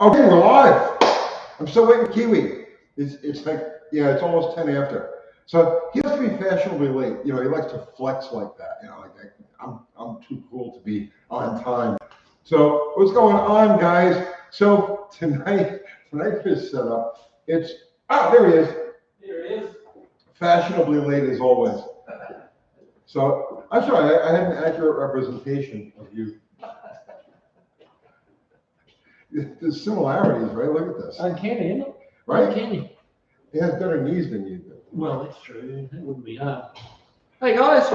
Okay, we're live. I'm still waiting for Kiwi. It's like, yeah, it's almost 10 after. So he has to be fashionably late. You know, he likes to flex like that. You know, like I'm too cool to be on time. So what's going on, guys? So tonight is set up. It's, there he is. Here he is. Fashionably late as always. So I'm sorry, I had an accurate representation of you. There's similarities, right? Look at this. Uncanny, isn't it? Right? Uncanny. He has better knees than you do. Well, that's true. It wouldn't be hard. Hey guys.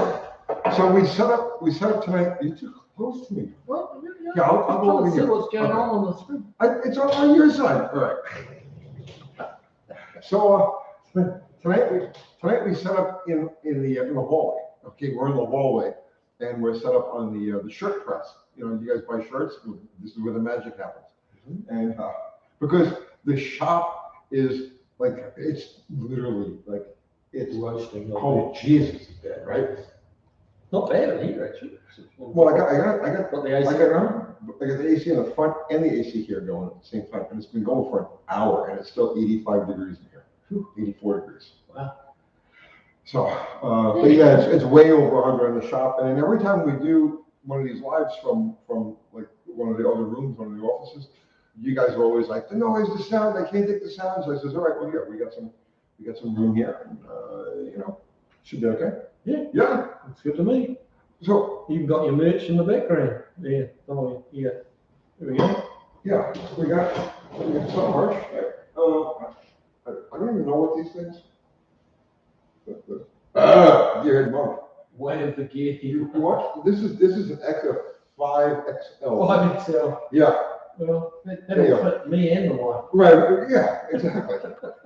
So we set up tonight. You're too close to me. What? Yeah, I'll go over see here. what's going on the screen. It's on your side. All right. So tonight we set up in the hallway. Okay, we're in the hallway, and we're set up on the shirt press. You know, you guys buy shirts. This is where the magic happens. And because the shop is like, it's literally like, it's roasting. oh Jesus, it's dead, right? Not bad in here actually. Well, I got the AC running. I got the AC in the front and the AC here going at the same time, and it's been going for an hour, and it's still 85 degrees in here, 84 degrees. Wow. So, but yeah, it's way over 100 in the shop, and then every time we do one of these lives from like one of the other rooms, one of the offices, you guys are always like, the noise, the sound, I can't take the sound. So I says, all right, well, yeah, we got some room here, and you know, should be okay. Yeah, It's good to me. So You've got your merch in the background. Yeah. Oh yeah. There we go. yeah, we got some merch. I don't even know what these things. Dear monk. Way of the gear here. What? This is an extra 5XL. 5XL. Yeah. Well, that'll fit me and the wife. Right. Yeah. Exactly.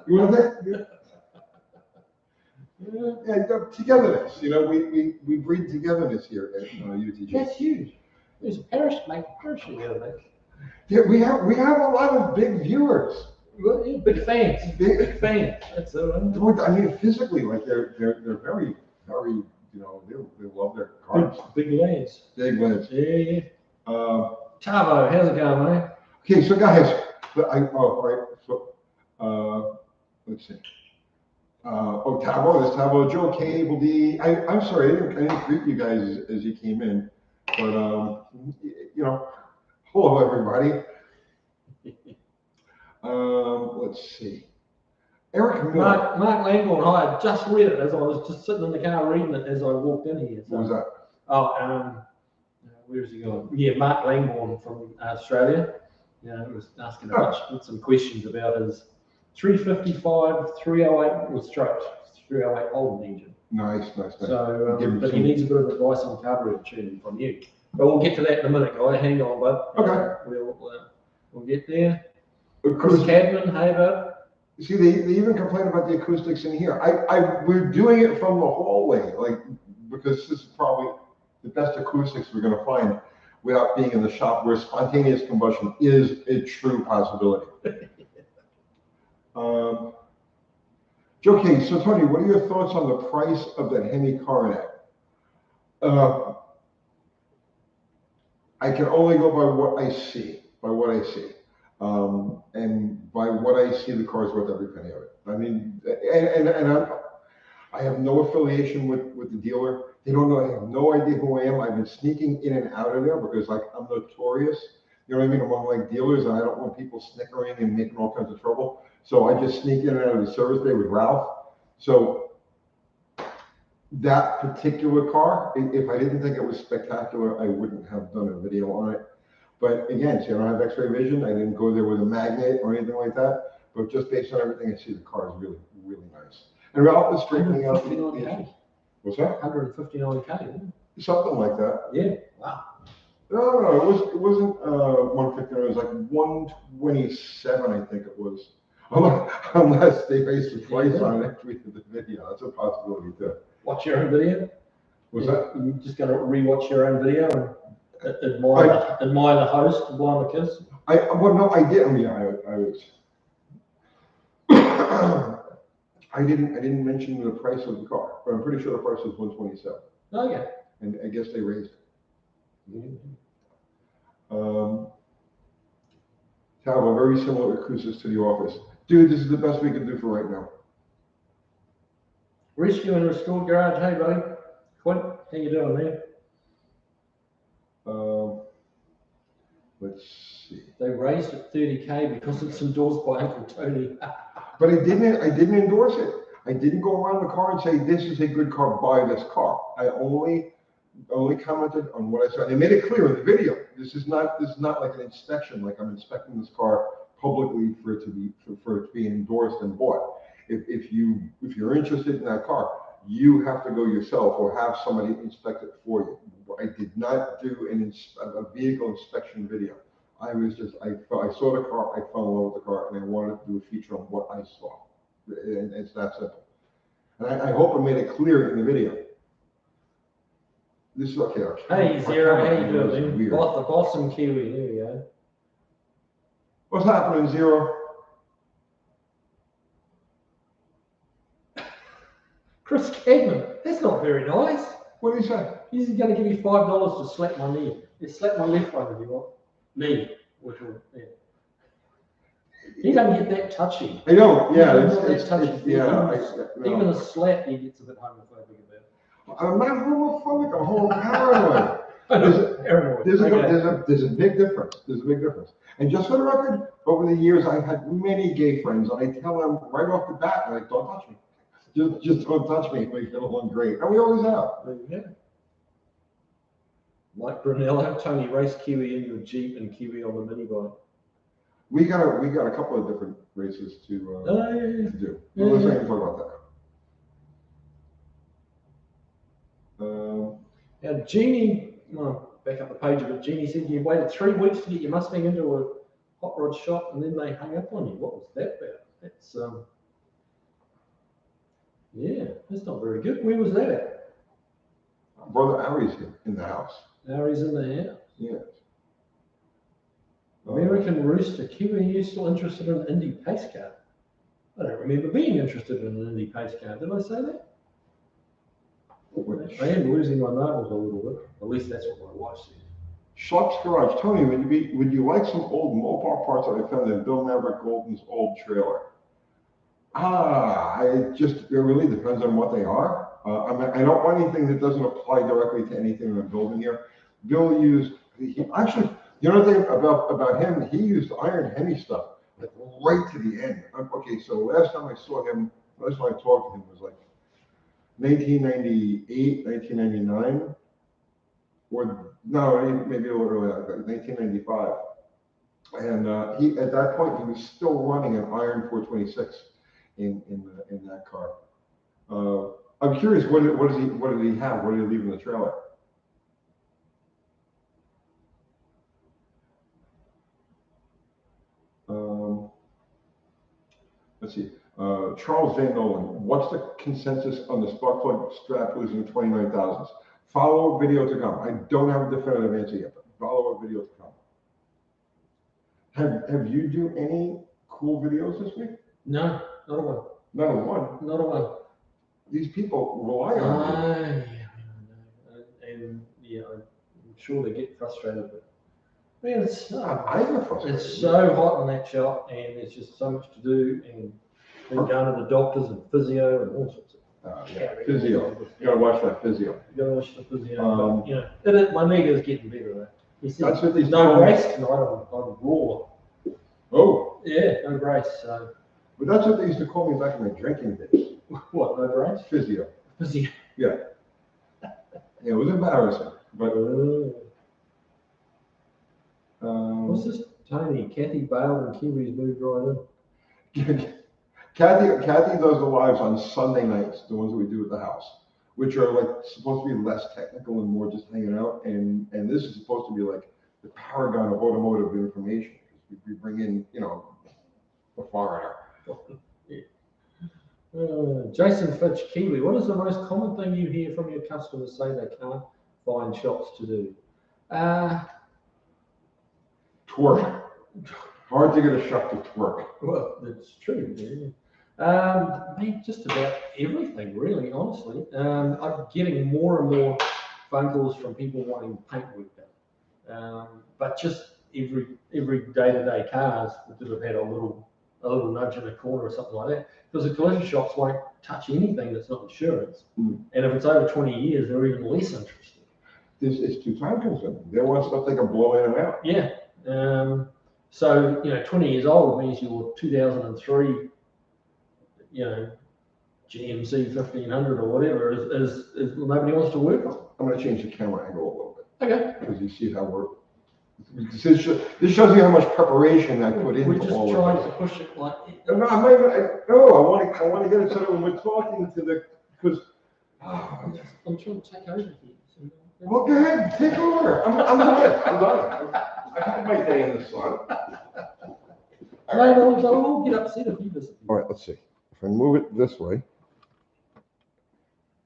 You want that? Yeah. Togetherness. You know, we breed togetherness here at UTG. That's huge. There's a parish, like parish together. Yeah, we have a lot of big viewers. Well, yeah, big fans. Big fans. That's I mean, physically, like they're very, you know, they love their cars. Big lads. Big lads. Yeah. Tavo, how's it going, mate? Okay, so guys, all right. So let's see. Tavo, there's Tavo, Joe Cable D. I'm sorry, I didn't greet you guys as you came in, but you know, hello everybody. Let's see. Eric Miller. Mark Langborn, I just read it as I was just sitting in the car reading it as I walked in here. So. What was that? Oh, where's he going? Yeah, Mark Langborn from Australia. Yeah, he was asking some questions about his 355 308 with strokes, 308 Holden engine. Nice. So, but he needs a bit of advice on carburetor tuning from you. But we'll get to that in a minute, guys. Hang on, bud. Okay. We'll get there. Chris Cadman, hey, bud. See, they even complain about the acoustics in here. We're doing it from the hallway, like, because this is probably the best acoustics we're going to find without being in the shop, where spontaneous combustion is a true possibility. Okay, so Tony, what are your thoughts on the price of that Hemi Coronet? I can only go by what I see, and by what I see, the car is worth every penny of it. I mean, and I have no affiliation with the dealer. They don't know. I have no idea who I am. I've been sneaking in and out of there because, like, I'm notorious. You know what I mean? Among like dealers, and I don't want people snickering and making all kinds of trouble. So I just sneak in and out of the service bay with Ralph. So that particular car, if I didn't think it was spectacular, I wouldn't have done a video on it. But again, see, I don't have X-ray vision. I didn't go there with a magnet or anything like that. But just based on everything I see, the car is really, really nice. And Ralph is straightening out the. What's that? 159K. Something like that. Yeah. Wow. No, it wasn't 159. It was like 127, I think it was. Unless they based the price on it after we did the video. That's a possibility too. Watch your own video? Was that? You just got to rewatch your own video and admire the host, blowing the kiss? Well, no, I did. I mean, I was. I didn't mention the price of the car, but I'm pretty sure the price was 127. Oh yeah. And I guess they raised it. to have a very similar acoustics to the office. Dude, this is the best we can do for right now. Rescue and Restored Garage. Hey, buddy. Quint, how you doing, man? Let's see. They raised it 30K because it's endorsed by Uncle Tony. But I didn't endorse it. I didn't go around the car and say, this is a good car, buy this car. I only commented on what I saw. They made it clear in the video. This is not like an inspection, like I'm inspecting this car publicly for it to be endorsed and bought. If you're interested in that car, you have to go yourself or have somebody inspect it for you. I did not do a vehicle inspection video. I saw the car, I fell in love with the car, and I wanted to do a feature on what I saw. And it's that simple. And I hope I made it clear in the video. This is okay. Hey, Zero, how you doing, man? The Boston Kiwi, there we go. What's happening, Zero? Chris Cadman, that's not very nice. What did he say? He's going to give me $5 to slap my knee. He slap my left one if you want. Knee. Which will, yeah. He doesn't get that touchy. I know, yeah. Even a slap he gets a bit homophobic about. I'm not homophobic, I'm paranoid. There's a big difference. There's a big difference. And just for the record, over the years, I've had many gay friends, and I tell them right off the bat, like, don't touch me. Just don't touch me. We get along great. And we always have. Yeah. Mike Brunello, Tony, race Kiwi in your Jeep and Kiwi on the minibike. We got a couple of different races to do. Yeah, Let's not even talk about that. Now, Jeannie, back up the page a bit. Jeannie said you waited 3 weeks to get your Mustang into a hot rod shop and then they hung up on you. What was that about? That's yeah, that's not very good. Where was that at? Brother Ari's in the house. Ari's in the house. Yes. American Rooster, Kiwi, are you still interested in an Indy pace car? I don't remember being interested in an Indy pace car. Did I say that? I am losing my marbles a little bit. At least that's what my wife said. Schlupp's Garage. Tony, would you like some old Mopar parts that I found in Bill Maverick Golden's old trailer? It really depends on what they are. I don't want anything that doesn't apply directly to anything I'm building here. Bill used, actually, you know the thing about him, he used Iron Hemi stuff, like right to the end. Okay, so last time I talked to him was like 1998, 1999, or no, maybe a little earlier, 1995. And at that point, he was still running an Iron 426 in that car. I'm curious, what did he have? What did he leave in the trailer? Let's see. Charles J. Nolan, what's the consensus on the spark plug strap losing 29,000s? Follow video to come. I don't have a definitive answer yet, but follow a video to come. Have you do any cool videos this week? No, not a one. Not a one? Not a one. These people rely on you. And I'm sure they get frustrated, but man, I get frustrated. It's so hot in that shop, and there's just so much to do, and then going to the doctors and physio and all sorts of. Physio. You gotta watch that physio. You gotta watch the physio. But, my leg is getting better though. He said, that's what there's no race tonight on Raw. Oh. Yeah, no race. So. But that's what they used to call me back in my drinking days. What, no race? Physio. Physio. Yeah. Yeah, it was embarrassing, but. What's this, Tony? Kathy bailed and Kiwi's moved right in. Kathy does the lives on Sunday nights, the ones that we do at the house, which are like supposed to be less technical and more just hanging out. And this is supposed to be like the paragon of automotive information. We bring in, a foreigner. Jason Fitch, Kiwi, what is the most common thing you hear from your customers say they can't find shops to do? Twerk. Hard to get a shop to twerk. Well, that's true. Just about everything, really, honestly. I'm getting more and more phone calls from people wanting paintwork done. But just every day-to-day cars would have had a little nudge in a corner or something like that. Because the collision shops won't touch anything that's not insurance. And if it's over 20 years, they're even less interested. This is too time consuming. They want stuff they can blow in and out. Yeah. So, 20 years old means your 2003, GMC 1500 or whatever is nobody wants to work on. I'm going to change the camera angle a little bit. Okay. Because you see how we're. This shows you how much preparation I put into We're just all trying of to this. push it like. No, I want to get it so that when we're talking to the, because. I'm trying to take over here. Well, go ahead, take over. I'm done. I had my day in the sun. No, they'll get upset if you visit. All right, let's see. If I move it this way,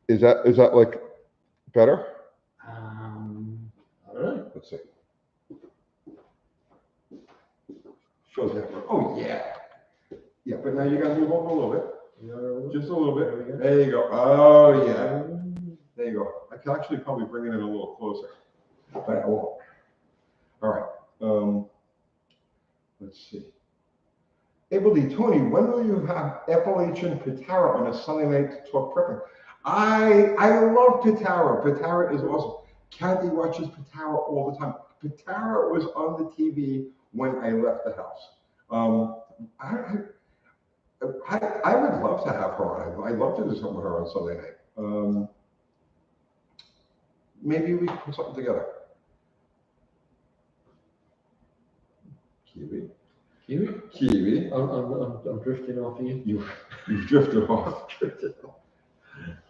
is that like better? I don't know. Let's see. Shows that. Oh yeah. Yeah, but now you got to move over a little bit. Just a little bit. There you go. Oh yeah. There you go. I can actually probably bring it in a little closer, but I won't. All right. Let's see. April D. Tony, when will you have Appalachian Pitara on a Sunday night to talk prepping? I love Pitara. Pitara is awesome. Kathy watches Pitara all the time. Pitara was on the TV when I left the house. I would love to have her on. I'd love to do something with her on Sunday night. Maybe we can put something together. Kiwi. I'm drifting off you. You've drifted off.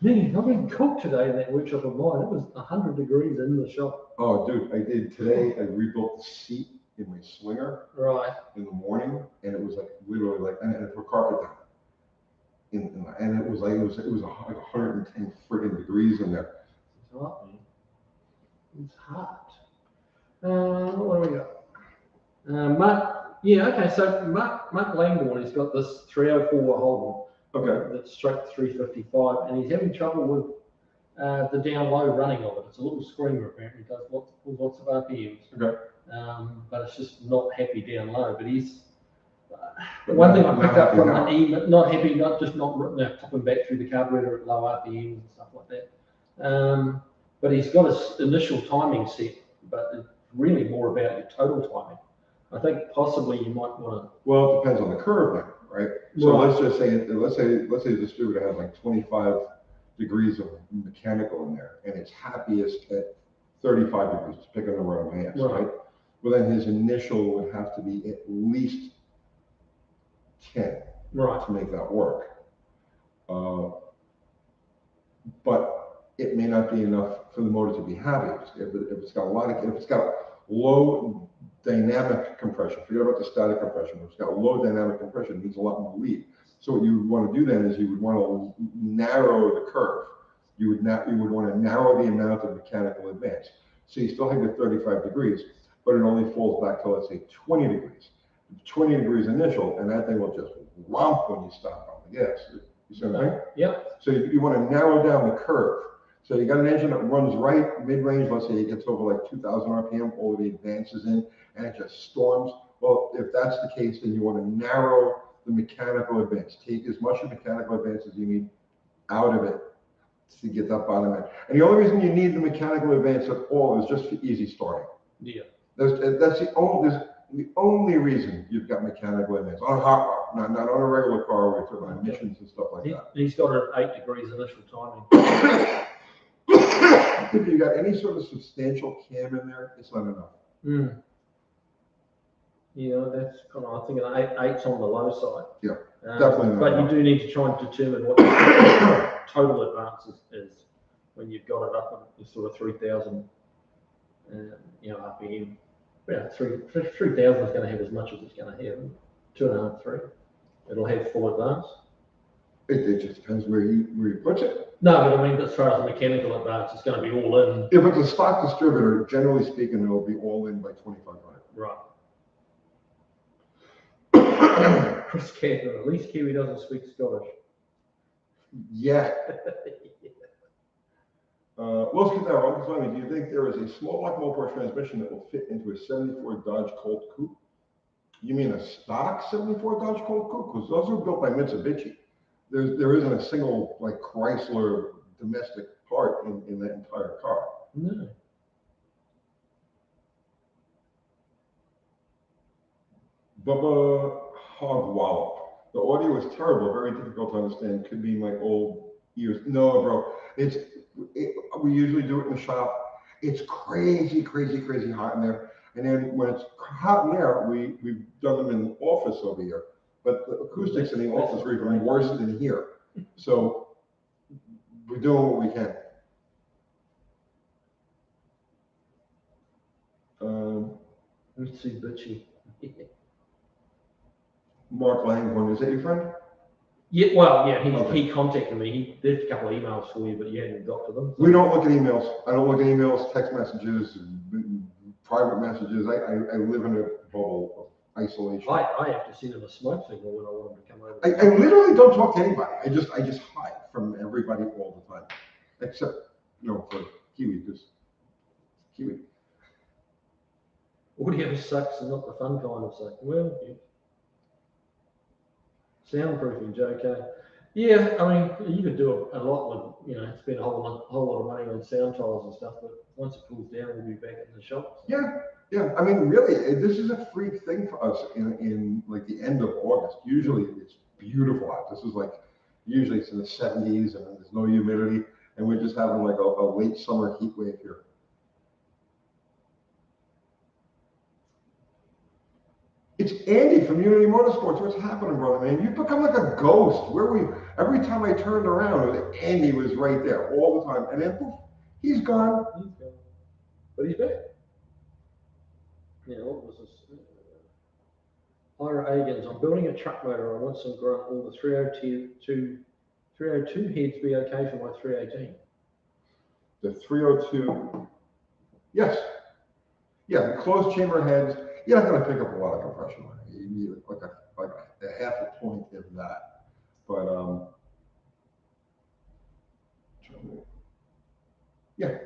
Man, I've been cooked today in that workshop of mine. It was 100 degrees in the shop. Oh, dude, I did today. I rebuilt the seat in my Slinger. Right. In the morning, and it was like literally like, and for carpet down. And it was like 110 friggin' degrees in there. It's hot, man. It's hot. What do we got? Mark. Yeah, okay. So Mark Langborn has got this 304 Holden. Okay. That's straight 355, and he's having trouble with the down low running of it. It's a little screamer apparently. It does lots of RPMs. Okay. But it's just not happy down low. But he's one thing I picked up from the email, not happy, not popping back through the carburetor at low RPMs and stuff like that. But he's got his initial timing set, but it's really more about your total timing. I think possibly you might want to. Well, it depends on the curve then, right? So Right. let's just say the distributor has like 25 degrees of mechanical in there, and it's happiest at 35 degrees. Just pick a number on my ass, right? Well, then his initial would have to be at least 10 to make that work. But it may not be enough for the motor to be happy. If it's got low dynamic compression, forget about the static compression. If it's got low dynamic compression, it needs a lot more lead. So what you would want to do then is you would want to narrow the curve. You would want to narrow the amount of mechanical advance. So you still have your 35 degrees, but it only falls back to, let's say, 20 degrees. 20 degrees initial, and that thing will just romp when you stop on the gas. You see what I'm saying? Yep. So you want to narrow down the curve. So you got an engine that runs right mid-range. Let's say it gets over like 2,000 RPM, all of the advances in, and it just storms. Well, if that's the case, then you want to narrow the mechanical advance. Take as much of mechanical advance as you need out of it to get that bottom end. And the only reason you need the mechanical advance at all is just for easy starting. Yeah. That's the only reason you've got mechanical advance on a hot rod, not on a regular car where you're talking emissions and stuff like that. He's got an 8 degrees initial timing. If you got any sort of substantial cam in there, it's not enough. Yeah, that's kind of, I think an 8's on the low side. Yeah, definitely not But enough. you do need to try and determine what the total advance is when you've got it up at sort of 3,000, RPM. Yeah, 3,000 is going to have as much as it's going to have. 2.5, 3. It'll have full advance. It just depends where you put it. No, but I mean, as far as the mechanical advance, it's going to be all in. If it's a stock distributor, generally speaking, it'll be all in by 2,500. Right. Chris Catherine, at least Kiwi doesn't speak Scottish. Yeah. Let's get that wrong. Tell me, do you think there is a small block motor transmission that will fit into a 74 Dodge Colt Coupe? You mean a stock 74 Dodge Colt Coupe? Because those are built by Mitsubishi. There isn't a single like Chrysler domestic part in that entire car. No. Bubba Hog Wallop. The audio is terrible, very difficult to understand. Could be my old ears. No, bro. We usually do it in the shop. It's crazy, crazy, crazy hot in there. And then when it's hot in there, we've done them in the office over here. But the acoustics in the office are even worse than here. So we're doing what we can. Mitsubishi. Mark Langhorn, is that your friend? Yeah, well, yeah, Okay. he contacted me. He did a couple of emails for you, but you hadn't got to them. We don't look at emails. I don't look at emails, text messages, private messages. I live in a bubble of isolation. I have to send him a smoke signal when I want him to come over. I literally don't talk to anybody. I just hide from everybody all the time, except for Kiwi, because Kiwi. Audio sucks and not the fun kind of suck. Well, yeah. Soundproofing, JK. Yeah, I mean, you could do a lot with, spend a whole lot of money on sound tiles and stuff, but once it cools down, we'll be back in the shop. So. Yeah. I mean, really, this is a freak thing for us in like the end of August. Usually it's beautiful out. This is like, usually it's in the 70s and there's no humidity, and we're just having like a late summer heat wave here. It's Andy from Unity Motorsports. What's happening, brother, man? You've become like a ghost. Every time I turned around, Andy was right there all the time. And then, poof, he's gone. But he's back. Yeah, what was this? Ira Agans, I'm building a truck motor. I want some grunt. Will the 302 heads be okay for my 318? The 302, yes. Yeah, the closed chamber heads. You're not going to pick up a lot of compression. You need like a half a point in that. But yeah,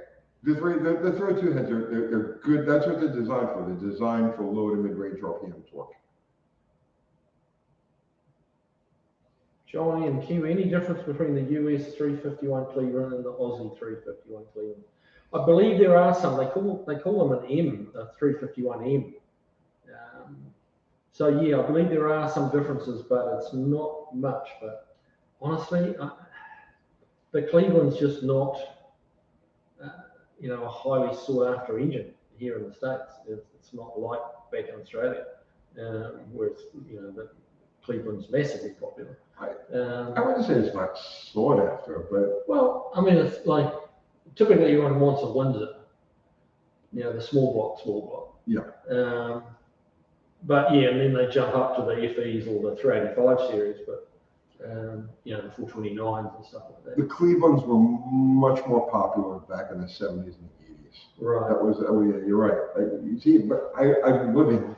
the 302 heads they're good. That's what they're designed for. They're designed for low to mid-range RPM torque. Johnny and Kiwi, any difference between the US 351 Cleveland and the Aussie 351 Cleveland? I believe there are some. They call them an M, a 351M. So yeah, I believe there are some differences, but it's not much. But honestly, the Cleveland's just not, a highly sought after engine here in the States. It's not like back in Australia, where it's, the Cleveland's massively popular. I wouldn't say it's not sought after, but well, I mean, it's like typically everyone wants a Windsor, the small block. Yeah. But yeah, and then they jump up to the FEs or the 385 series, but the 429s and stuff like that. The Clevelands were much more popular back in the 70s and 80s. Right. That was, yeah, you're right. You see, but I've been living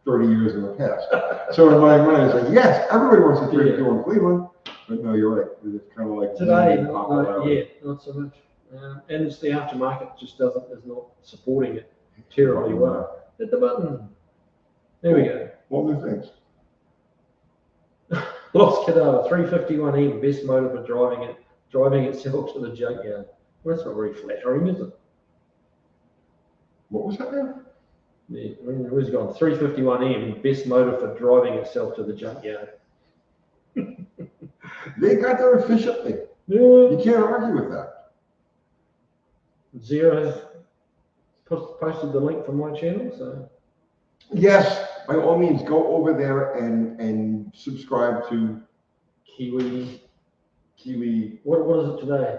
30 years in the past. So in my mind, it's like, yes, everybody wants a 352 in Cleveland, but no, you're right. It's kind of like today, not so much. And it's the aftermarket just is not supporting it terribly well. Hit the button. There we go. What were the things? Lost Cadava 351E, best motor for driving itself to the junkyard. Well, that's not very flattering, is it? What was that now? Yeah, where's it gone? 351M, best motor for driving itself to the junkyard. They got there efficiently. Yeah. You can't argue with that. Zero's posted the link for my channel, so. Yes, by all means, go over there and subscribe to Kiwi. What is it today?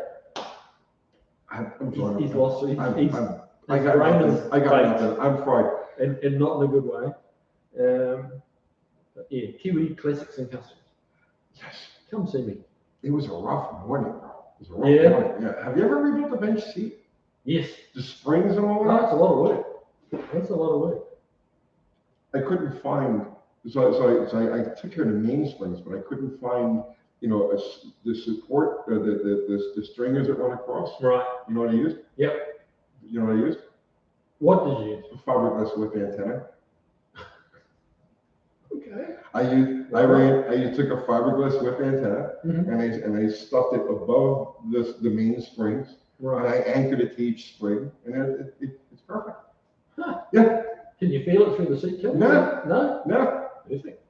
I'm sorry. He's lost. I got nothing. I'm fried. And not in a good way. But yeah, Kiwi Classics and Customs. Yes. Come see me. It was a rough morning, bro. It was a rough morning. Yeah. Have you ever rebuilt a bench seat? Yes. The springs and all that? Oh, that's a lot of work. That's a lot of work. I couldn't find, so I took care of the mainsprings, but I couldn't find you know, the support, the stringers that run across. Right. You know what I used? Yep. You know what I used? What did you use? A fiberglass whip antenna. Okay. I took a fiberglass whip antenna Mm-hmm. and I stuffed it above the main springs. Right. And I anchored it to each spring, and it's perfect. Huh. Yeah. Can you feel it through the seat cover? No. No? No. Perfect.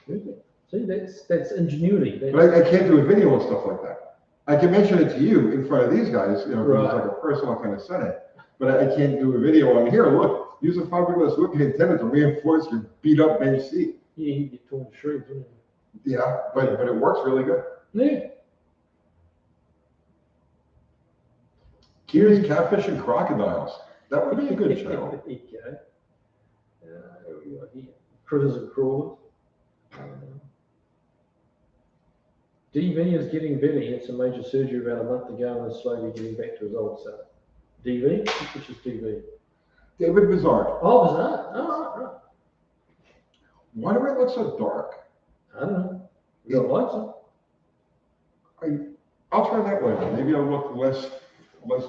Perfect. See, that's ingenuity. But I can't do a video and stuff like that. I can mention it to you in front of these guys, you know, because it's Right. like a personal kind of setting. But I can't do a video on here. Look, use a fiberglass whip antenna to reinforce your beat up bench seat. Yeah, you get torn to shreds, wouldn't Yeah, but it works really good. you? Yeah. Kira's Catfish and Crocodiles. That would be a good channel. There you go. What we got here? Critters and Crawlers. DV is getting better. He had some major surgery about a month ago and is slowly getting back to his old self. DV? Which is DV? David Bizarre. Oh, was that? Oh, right. Why do I look so dark? I don't know. You got lights on? I'll turn that way. Maybe I'll look less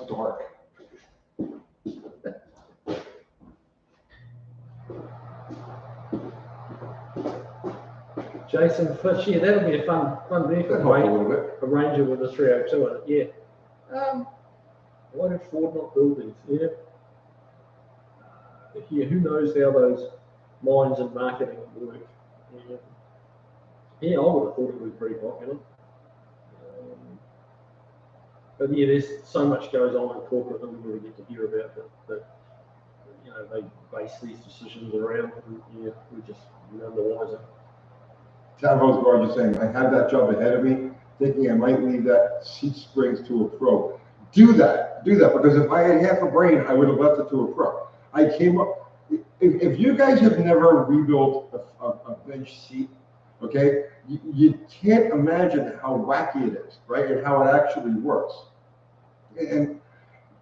dark. Jason Fish, yeah, that'll be a fun vehicle. That helped a little bit. A Ranger with a 302 on it, yeah. Why did Ford not build these? Yeah. Yeah, who knows how those lines and marketing work? Yeah, I would have thought it was very popular. But yeah, there's so much goes on in corporate that we really get to hear about that you know, they base these decisions around, and yeah, we just none the wiser. Tavro's Garage is saying, I had that job ahead of me, thinking I might leave that seat springs to a pro. Do that, because if I had half a brain, I would have left it to a pro. I came up, if you guys have never rebuilt a bench seat, okay, you can't imagine how wacky it is, right, and how it actually works. And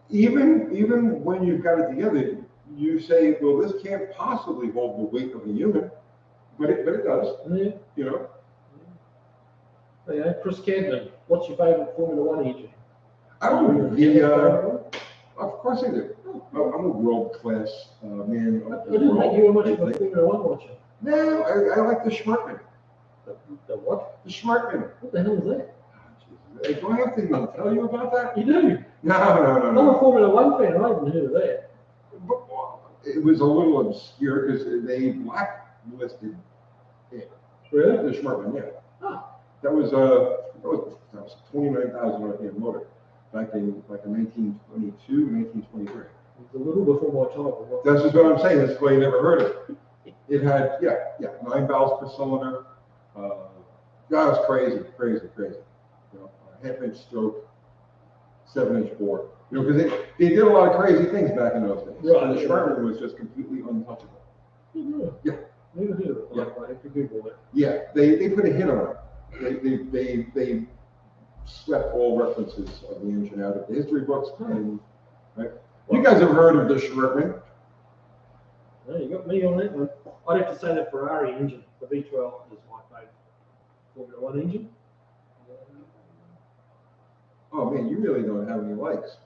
even when you've got it together, you say, well, this can't possibly hold the weight of a human, but it does, Yeah. you know. Yeah, Chris Camden, what's your favourite Formula One engine? Of course I do. I'm a world-class man. I didn't think you were much of a Formula One watcher. No, I like the Schmartman. The what? The Schmartman. What the hell is that? Do I have to tell you about that? You do? No. I'm a Formula One fan, I haven't heard of that. But, it was a little obscure because they blacklisted it. Really? The Schmartman, yeah. Huh. That was 29,000 RPM motor back in 1922, 1923. It was a little before my time. That's just what I'm saying. That's why you never heard it. It had 9 valves per cylinder. That was crazy. You know, a half-inch stroke, 7-inch bore. You know, because they did a lot of crazy things back in those days. Right. And the Schmartman was just completely untouchable. Yeah. Never heard of it. Yeah. I have to Google that. Yeah, they put a hit on it. They swept all references of the engine out of the history books. And right, you guys have heard of the Schmartman? No, you got me on that one. I'd have to say the Ferrari engine, the V12, is my favourite Formula One engine. Oh man, you really don't have any likes.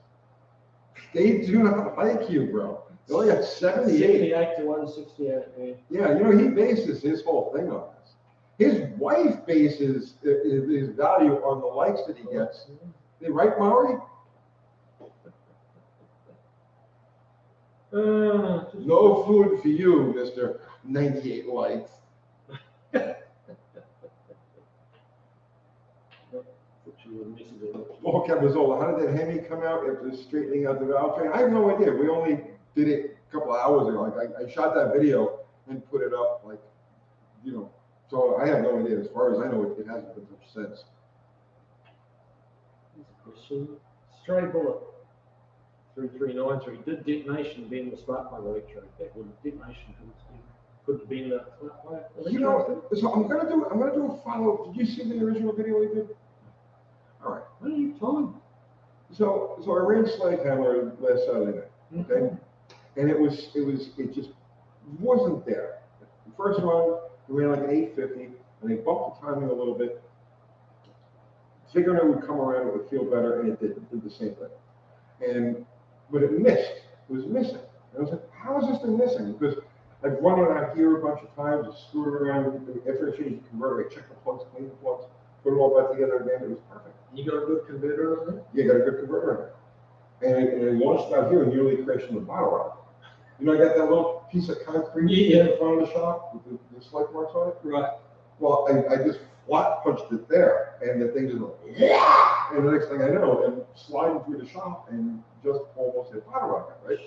They do not like you, bro. They only got 78. 78 to 168, man. Yeah, you know, he bases his whole thing on this. His wife bases his value on the likes that he gets. They right, Maury? No food for you, Mr. 98 likes. Oh, Cabazola, how did that Hemi come out after straightening out the valve train? I have no idea. We only did it a couple of hours ago. Like I shot that video and put it up, like, you know. So I have no idea. As far as I know, it hasn't been touched since. Question. Stray Bullet 3393. Did detonation bend the spark plug electrode? That would detonation could have been the spark plug electrode. You know, so I'm gonna do a follow. Did you see the original video we did? All right. What are you talking? So I ran Sledgehammer last Saturday night, okay? And it just wasn't there. The first run, we ran like an 850, and they bumped the timing a little bit, figuring it would come around, it would feel better, and it did the same thing. But it missed. It was missing. And I was like, how is this thing missing? Because I've run it out here a bunch of times, I screwed it around, after I changed the converter, I checked the plugs, cleaned the plugs, put it all back together again, it was perfect. You got a good converter on there? You got a good converter in it. And I launched it out here and nearly crashed in the bottle rock. You know, I got that little piece of concrete in front of the shop with the slick marks on it? Right. Well, I just flat punched it there, and the thing just went, yeah! And the next thing I know, I'm sliding through the shop and just almost hit bottle rocket, right?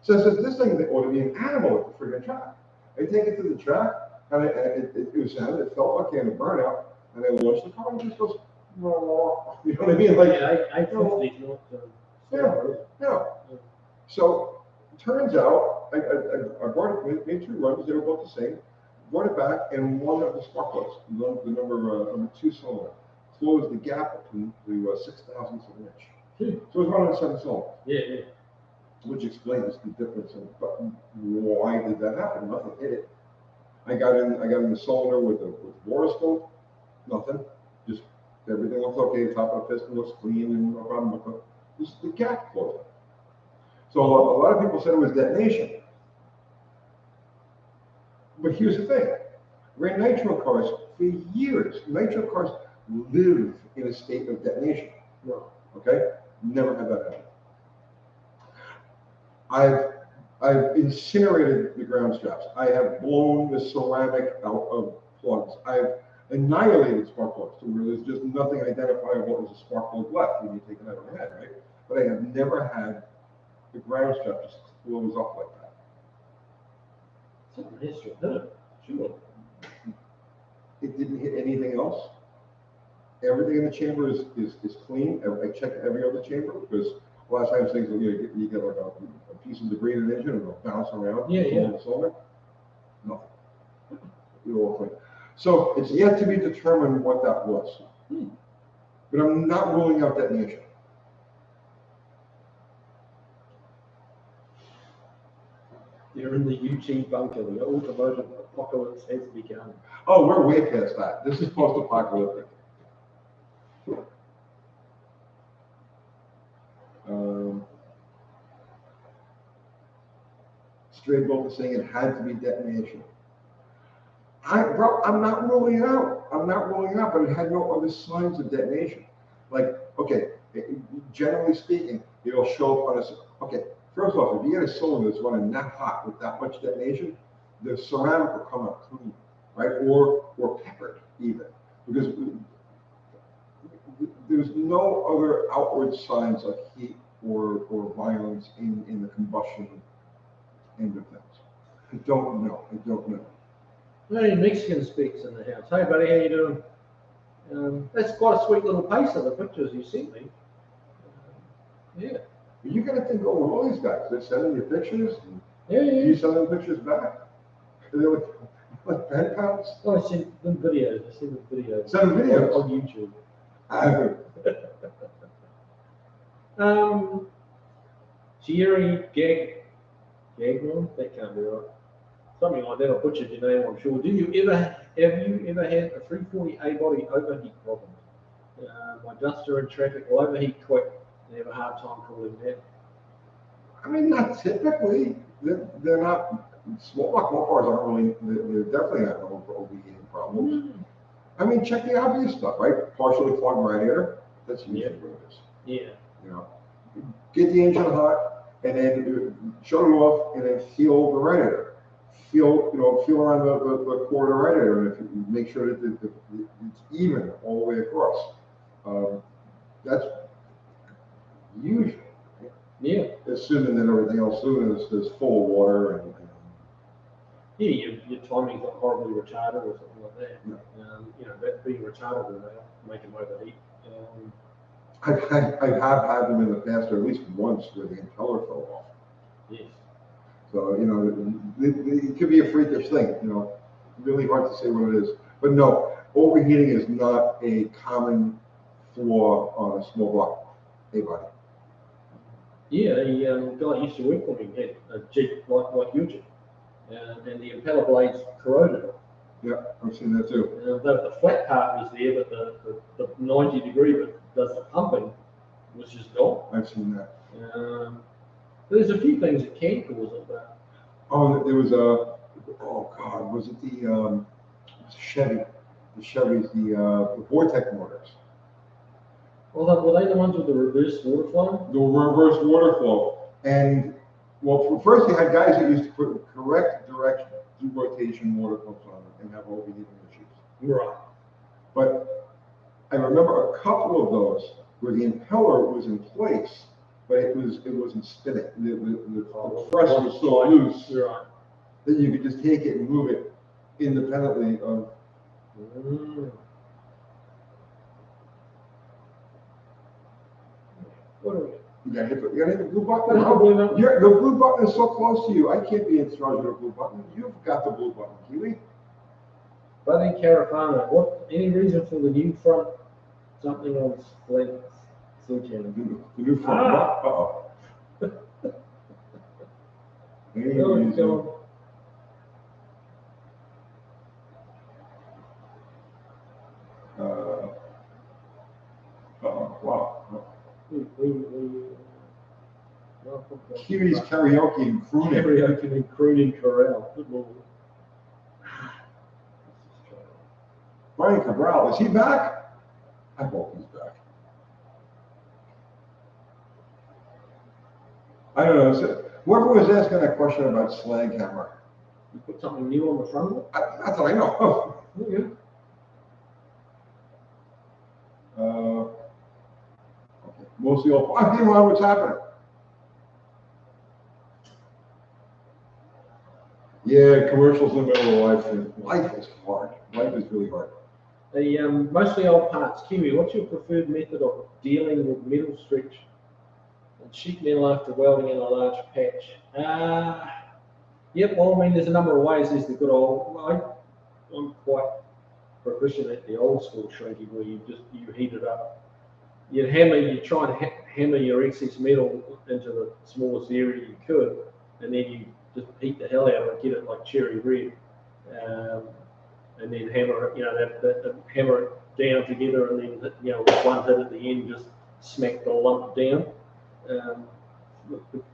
So I said, this thing ought to be an animal at the friggin' track. I take it to the track, and it was sounded, it felt like a burnout, and I launched the car and it just goes, you know what I mean? Like, yeah, I thought these not. Yeah. So it turns out I brought it, made 2 runs, they were both the same, brought it back, and one of the spark plugs, the number 2 cylinder, closed the gap to 6 thousandths of an inch. So it was running 7 cylinders. Yeah. Which explains the difference in why did that happen? Nothing hit it. I got in the cylinder with borescope, nothing. Just everything looks okay. The top of the piston looks clean and no problem with it. Just the gap closing. So a lot of people said it was detonation. But here's the thing. Ran nitro cars for years. Nitro cars live in a state of detonation. Okay? Never had that happen. I've incinerated the ground straps. I have blown the ceramic out of plugs. I've annihilated spark plugs to where there's just nothing identifiable as a spark plug left when you take it out of the head, right? But I have never had the ground strap just close up like that. Something history, sure. It didn't hit anything else. Everything in the chamber is clean. I check every other chamber because a lot of times things you get like a piece of debris in the engine and it'll bounce around. Yeah. The cylinder. Nothing. You're all clean. So it's yet to be determined what that was. But I'm not ruling out detonation. You're in the UTG bunker. The automotive apocalypse has begun. Oh, we're way past that. This is post-apocalyptic. Straight Bolt is saying it had to be detonation. I'm not ruling it out. I'm not ruling it out, but it had no other signs of detonation. Like, okay, generally speaking, it'll show up on a, okay, first off, if you get a cylinder that's running that hot with that much detonation, the ceramic will come out clean, right? Or peppered even, because there's no other outward signs of heat or violence in the combustion end of things. I don't know. Hey, Mexican speaks in the house. Hey, buddy, how you doing? That's quite a sweet little pacer, the pictures you sent me. Yeah. You got to think over all these guys. They're sending you pictures. Yeah. You send them pictures back. They're like pen pals. Oh, I sent them videos. Send them videos on YouTube. Jerry Gagnon? That can't be right. Something like that. I butchered your name, I'm sure. Have you ever had a 340A body overheat problem? My duster in traffic will overheat quick. They have a hard time cooling down. I mean, not typically. They're not. Small block cars aren't really. They're definitely not known for overheating problems. I mean, check the obvious stuff, right? Partially clogged radiator. That's usually what it is. Yeah. You know, get the engine hot and then shut it off and then feel the radiator. Feel around the core of the radiator, and if you make sure that it's even all the way across. That's usual. Right? Yeah. Assuming that everything else is full of water and yeah, your timing's not horribly retarded or something like that. No. That being retarded will make them overheat. I have had them in the past, or at least once, where the impeller fell off. Yes. So, it could be a freakish thing, really hard to say what it is. But no, overheating is not a common flaw on a small block A-body. Yeah, the guy used to work for me had a Jeep like your Jeep, and the impeller blades corroded it. Yeah, I've seen that too. The flat part was there, but the 90 degree that does the pumping was just gone. I've seen that. There's a few things that can cause it, but Oh, there was a, oh God, was it the Chevy? The Chevys, the Vortec motors. well, were they the ones with the reverse water flow? The reverse water flow. And, well, first you had guys that used to put correct direction, do rotation water pumps on them and have overheating issues. Right. But I remember a couple of those where the impeller was in place, but it wasn't spinning. The press was so loose Right. that you could just take it and move it independently of. What are we? You gotta hit the blue button. Where's the blue button? Yeah, the blue button is so close to you. I can't be in charge of the blue button. You've got the blue button, Kiwi. Buddy Carafano, any reason for the new front something on flex sledgehammer? The new front. Uh-oh. Any reason? Wow. Kiwi's karaoke and crooning. Karaoke and crooning corral. Good Lord. Brian Cabral, is he back? I hope he's back. I don't know. So, whoever was asking that question about slag hammer. You put something new on the front of it? That's what I know. Okay. Okay. Mostly all. I think about what's happening. Yeah, commercials in the middle of life. And life is hard. Life is really hard. Mostly old parts. Kiwi, what's your preferred method of dealing with metal stretch and sheet metal after welding in a large patch? Yep, well, I mean, there's a number of ways. There's the good old, I'm quite proficient at the old school shrinking where you heat it up. You try and hammer your excess metal into the smallest area you could, and then you just heat the hell out of it, get it like cherry red. And then hammer it, hammer it down together, and then with one hit at the end, just smack the lump down. A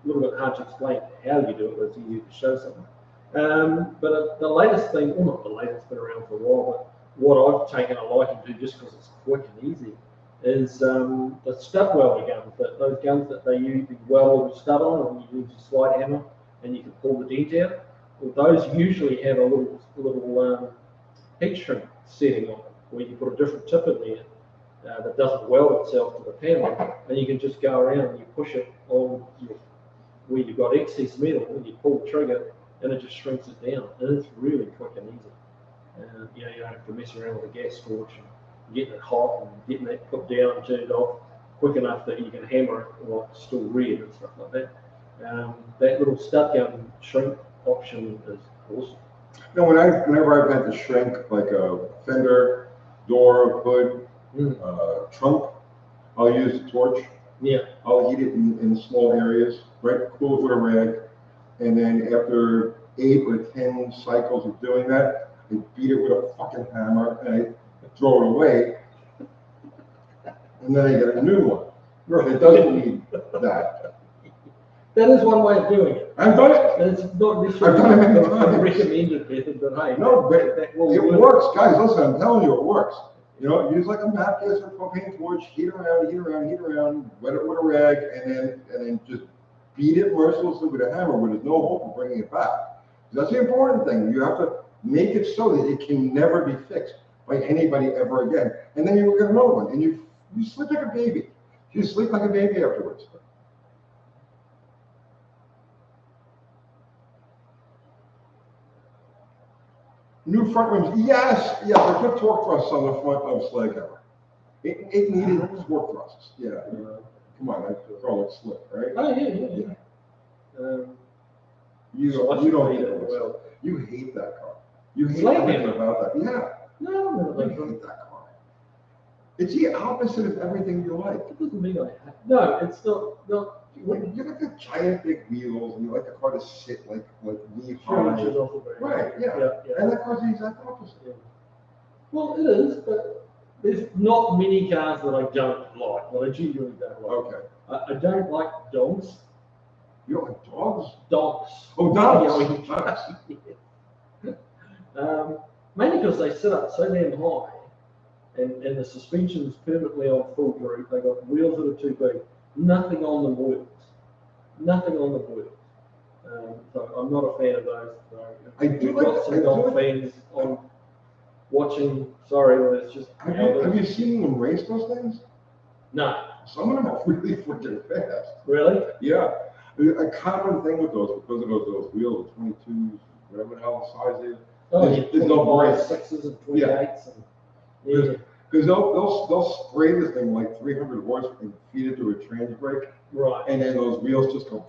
little bit hard to explain how you do it, but it's easy to show something. But the latest thing, well, not the latest, been around for a while, but what I've taken a liking to just because it's quick and easy is the stud welder guns. Those guns that they use to weld with stud on, and you use a slide hammer, and you can pull the dent out. Well, those usually have a little heat shrink setting on it, where you put a different tip in there that doesn't weld itself to the panel, and you can just go around and you push it on where you've got excess metal, and you pull the trigger, and it just shrinks it down. And it's really quick and easy. You don't have to mess around with a gas torch and getting it hot and getting that put down and turned off quick enough that you can hammer it while it's still red and stuff like that. That little stud gun shrink option is awesome. No, whenever I've had to shrink like a fender, door, hood, trunk, I'll use a torch. Yeah. I'll heat it in small areas, right? Cool it with a rag. And then after 8 or 10 cycles of doing that, I beat it with a fucking hammer and I throw it away. And then I get a new one. Right. It doesn't need that. That is one way of doing it. I've done it. It's not necessarily I've done it many times. recommended method, but hey, No, but that will it work. works, guys. Listen, I'm telling you, it works. Use like a map gas or propane torch, heat around, wet it with a rag, and then just beat it mercilessly with a hammer when there's no hope of bringing it back. That's the important thing. You have to make it so that it can never be fixed by anybody ever again. And then you get another one, and you sleep like a baby. You sleep like a baby afterwards. New front rims, yes, they put torque thrusts on the front of slag hammer. It needed torque thrusts, yeah. Come on, I call it slip, right? Oh yeah. You don't hate it well. You hate that car. You hate everything about that. Yeah. No, you hate that car. It's the opposite of everything you like. It doesn't mean I hate. No, it's not When you like the giant big wheels and you like the car to sit like knee 3 high. inches off the ground. Right, yeah. Yeah. And that car's the exact opposite. Yeah. Well, it is, but there's not many cars that I don't like. Well, I genuinely don't like. Okay. I don't like dogs. You don't like dogs? Dogs. Oh, dogs. Dogs. Mainly because they sit up so damn high, and the suspension's permanently on full droop. They got wheels that are too big. Nothing on them works. Nothing on them works. So I'm not a fan of those. So I do we've like got some dog fans on watching. Sorry, but it's just. Have you seen them race those things? No. Some of them are really freaking fast. Really? Yeah. A common thing with those, because of those wheels, 22s, whatever the hell the size is. Oh, There's- yeah, there's no 26s and 28s. And, yeah. Because they'll spray this thing like 300 horse and feed it to a trans brake, Right. and then those wheels just go.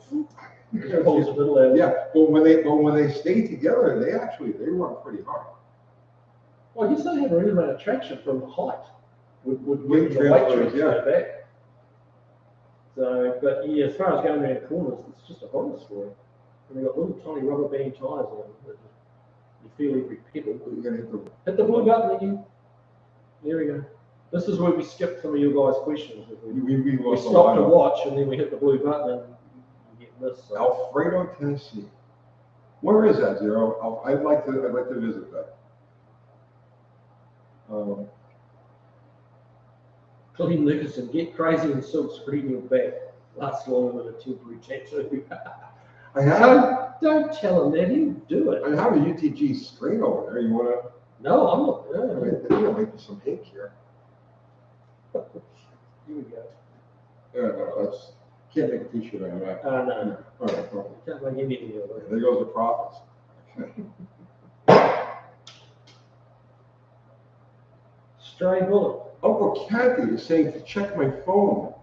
It pulls a little out. Yeah, but when they stay together, they run pretty hard. Well, I guess they have a real amount of traction from the height. Would Weight the weight transfers, transfer back. So, but yeah, as far as going around corners, it's just a horror story. And they've got little tiny rubber band tyres on them that you feel every pedal. You're gonna Hit the blue button again. There we go. This is where we skip some of your guys' questions. we We stop to watch and then we hit the blue button and you get this. So. Alfredo, Tennessee. Where is that, Zero? I'd like to visit that. Clean Nickerson, get crazy and silk screen your back. Lasts longer than a temporary tattoo. I have. Don't tell him that. He'll do it. I have a UTG screen over there. You wanna? No, I'm not. I think might be some ink here. Here we go. Yeah, no, that's can't make a T-shirt out of that. No. All right, well, Can't make anything of it. there goes the profits. Stray bullet. Uncle Kathy is saying to check my phone.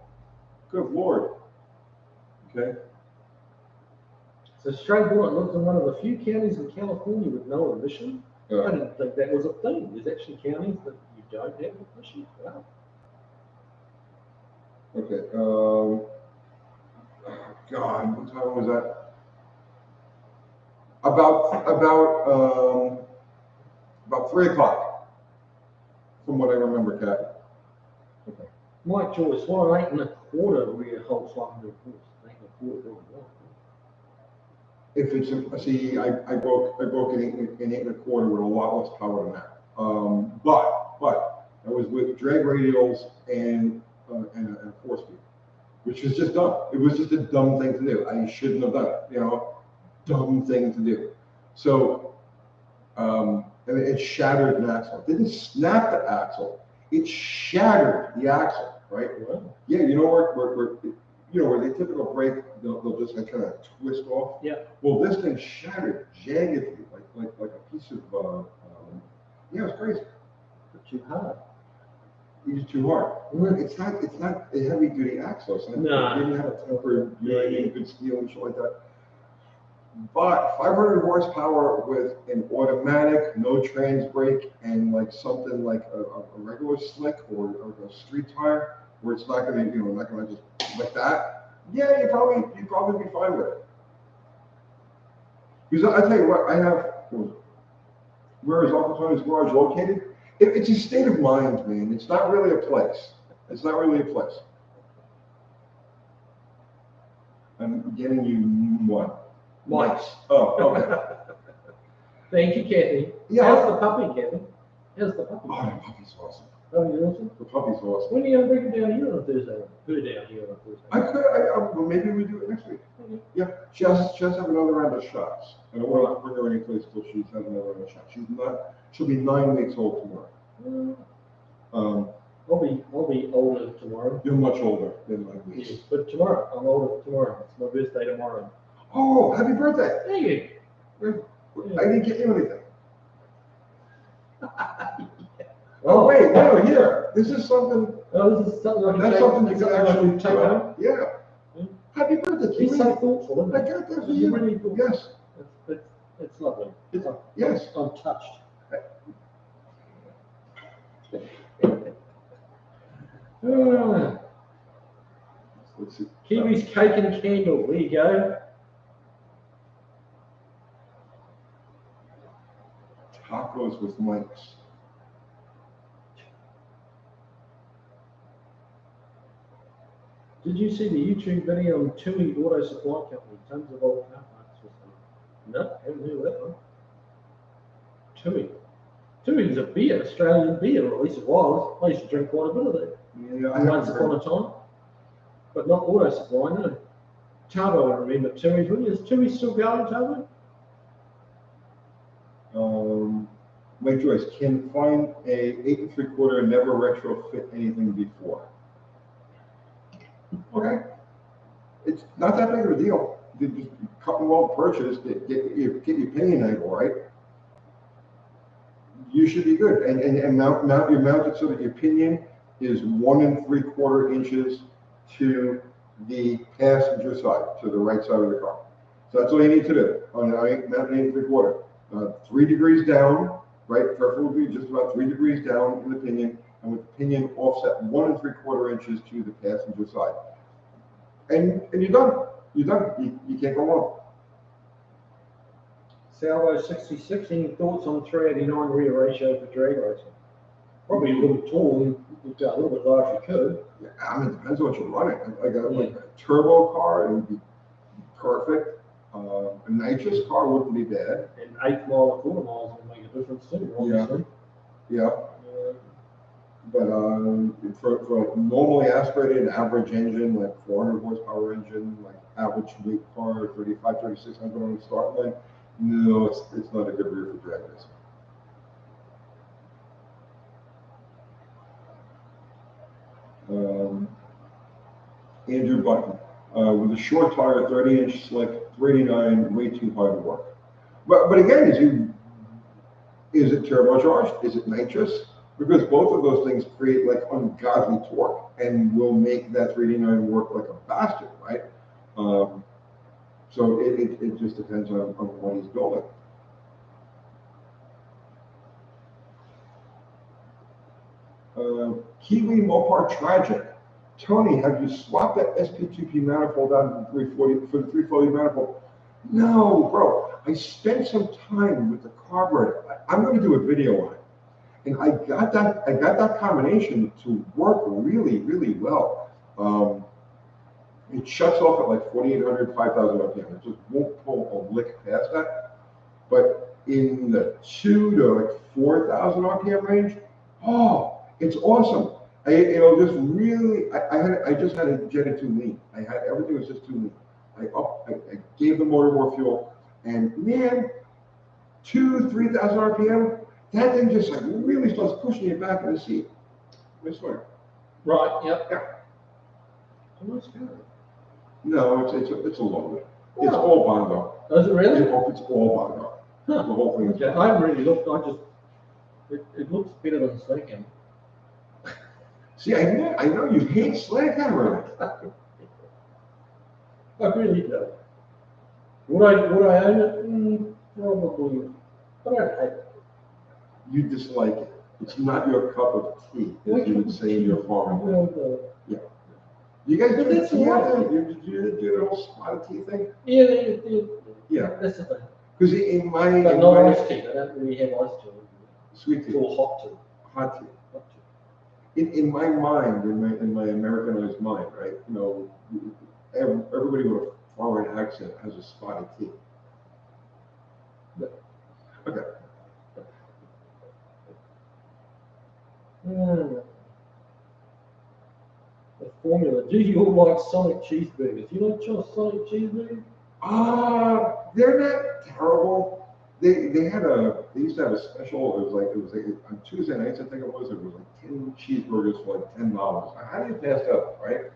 Good Lord. Okay. So stray bullet lives in one of the few counties in California with no emission. I didn't think that was a thing. There's actually counties that you don't have emission. Wow. Okay. God, what time was that? About 3 o'clock, from what I remember, Kathy. Okay. Mike Joyce, what an 8 1/4 rear whole flywheel horse? 8 1/4. If it's see, I broke an 8 1/4 with a lot less power than that. But I was with drag radials and a 4-speed, which was just dumb. It was just a dumb thing to do. I shouldn't have done it. You know, dumb thing to do. So, and it shattered an axle. It didn't snap the axle. It shattered the axle. Right? Wow. Yeah. You know where they typical brake, they'll just like kind of twist off. Yeah. Well, this thing shattered jaggedly, like a piece of. Yeah, it's crazy. But too hard. It's too hard. It's not a heavy duty axle. It's not, No. It didn't have a tempered, you know what I mean, good steel and shit like that. But 500 horsepower with an automatic, no trans brake, and like something like a regular slick or a street tire, where it's not gonna, not gonna just like that. Yeah, you'd probably be fine with it. Because I tell you what, I have. Where is Uncle Tony's garage located? It's a state of mind, man. It's not really a place. It's not really a place. I'm getting you what? Mice. Oh, okay. Thank you, Kathy. Yeah. How's the puppy, Kathy? How's the puppy? Oh, the puppy's awesome. Oh, you're awesome. The puppy's awesome. When are you going to bring it down here on Thursday? Her down here on Thursday. Well, maybe we do it next week. Okay. Yeah, she has to have another round of shots. I don't want to bring her any place till she's had another round of shots. She'll be 9 weeks old tomorrow. I'll be older tomorrow. You're much older than 9 weeks. Yes, but tomorrow, I'm older tomorrow. It's my birthday tomorrow. Oh, happy birthday. Thank you. I didn't get you anything. Oh, wait, no, here. This is something. Oh, this is something I can That's take. something you That's can something I actually take home. Yeah. Yeah. Happy birthday. He's so thoughtful, isn't I he? got that for He's you. really thoughtful. Yes. It's lovely. Yes. I'm touched. Let's Kiwi's Cake and Candle. There you go. Tacos with Mike's. Did you see the YouTube video on TUI Auto Supply Company? Tons of old car parts or something. No, haven't heard of that one. TUI. TUI is a beer, Australian beer, or at least it was. I used to drink quite a bit of that. Yeah, Once upon a time. But not Auto Supply, no. Tabo, I remember TUI. Is TUI still going, Tabo? Mike Joyce, can find a 8 3/4, never retrofit anything before. Okay, it's not that big of a deal. You just cut and weld purchase, get your pinion angle right. You should be good, and mount it so that your pinion is 1 3/4 inches to the passenger side, to the right side of the car. So that's all you need to do. Mount an 8 3/4, 3 degrees down, right? Preferably just about 3 degrees down in the pinion, and with the pinion offset 1 3/4 inches to the passenger side. And you're done. You're done. You can't go wrong. Salvo 66, any thoughts on 389 rear ratio for drag racing? Probably a little tall, you've got a little bit larger if you could. Yeah, I mean, it depends on what you're running. Like a turbo car, it would be perfect. A nitrous car wouldn't be bad. And 8 mile or quarter miles will make a difference too, obviously. Yeah. But for a normally aspirated average engine, like 400 horsepower engine, like average weight car, 3,600 on the start line, no, it's not a good rear for drag racing. Andrew Button, with a short tire, 30-inch slick, 389, way too hard to work. But again, is it turbocharged? Is it nitrous? Because both of those things create like ungodly torque and will make that 389 work like a bastard, right? So it just depends on what he's building. Kiwi Mopar Tragic. Tony, have you swapped that SP2P manifold out of the 340 for the 340 manifold? No, bro. I spent some time with the carburetor. I'm going to do a video on it. And I got that combination to work really, really well. It shuts off at like 4,800, 5,000 RPM. It just won't pull a lick past that. But in the 2 to like 4,000 RPM range, oh, it's awesome. It'll just really. I just had it jetted too lean. Everything was just too lean. I gave the motor more fuel, and man, 2,000 to 3,000 RPM. That thing just like really starts pushing you back in the seat. This way. Right. Yep. Yeah. Nice car. No, it's a low bit. It's all Bongo. Is it really? It's all Bongo. Huh. The whole thing. Okay. I haven't really looked. It looks better than Sledgehammer. See, I know you hate Sledgehammer. I really do. Would I own it? Probably. I don't hate it. You dislike it. It's not your cup of tea, as you would say in your farm. Yeah. You guys do the tea out there? You do the little spotted tea thing? Yeah. That's the thing. Because in my But not iced tea. I don't really have iced tea. Sweet tea. Or hot tea. Hot tea. In my mind, in my Americanized mind, right? You know, everybody with a foreign accent has a spotted tea. Okay. The formula. Do you all like Sonic cheeseburgers? You like Sonic cheeseburgers? They're not terrible. They used to have a special. It was like on Tuesday nights, I think it was like 10 cheeseburgers for like $10. How do you pass up, right?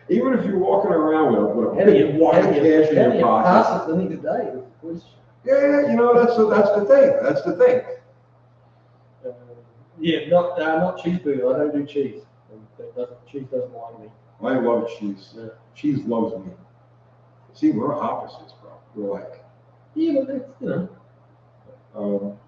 Even if you're walking around with a big wad of cash in your pocket. Pass it the next day is the question. Yeah, you know that's the thing. That's the thing. Yeah, not cheeseburger. I don't do cheese. Cheese doesn't like me. I love cheese. Yeah. Cheese loves me. See, we're opposites, bro. We're like. Yeah, but that's, you know.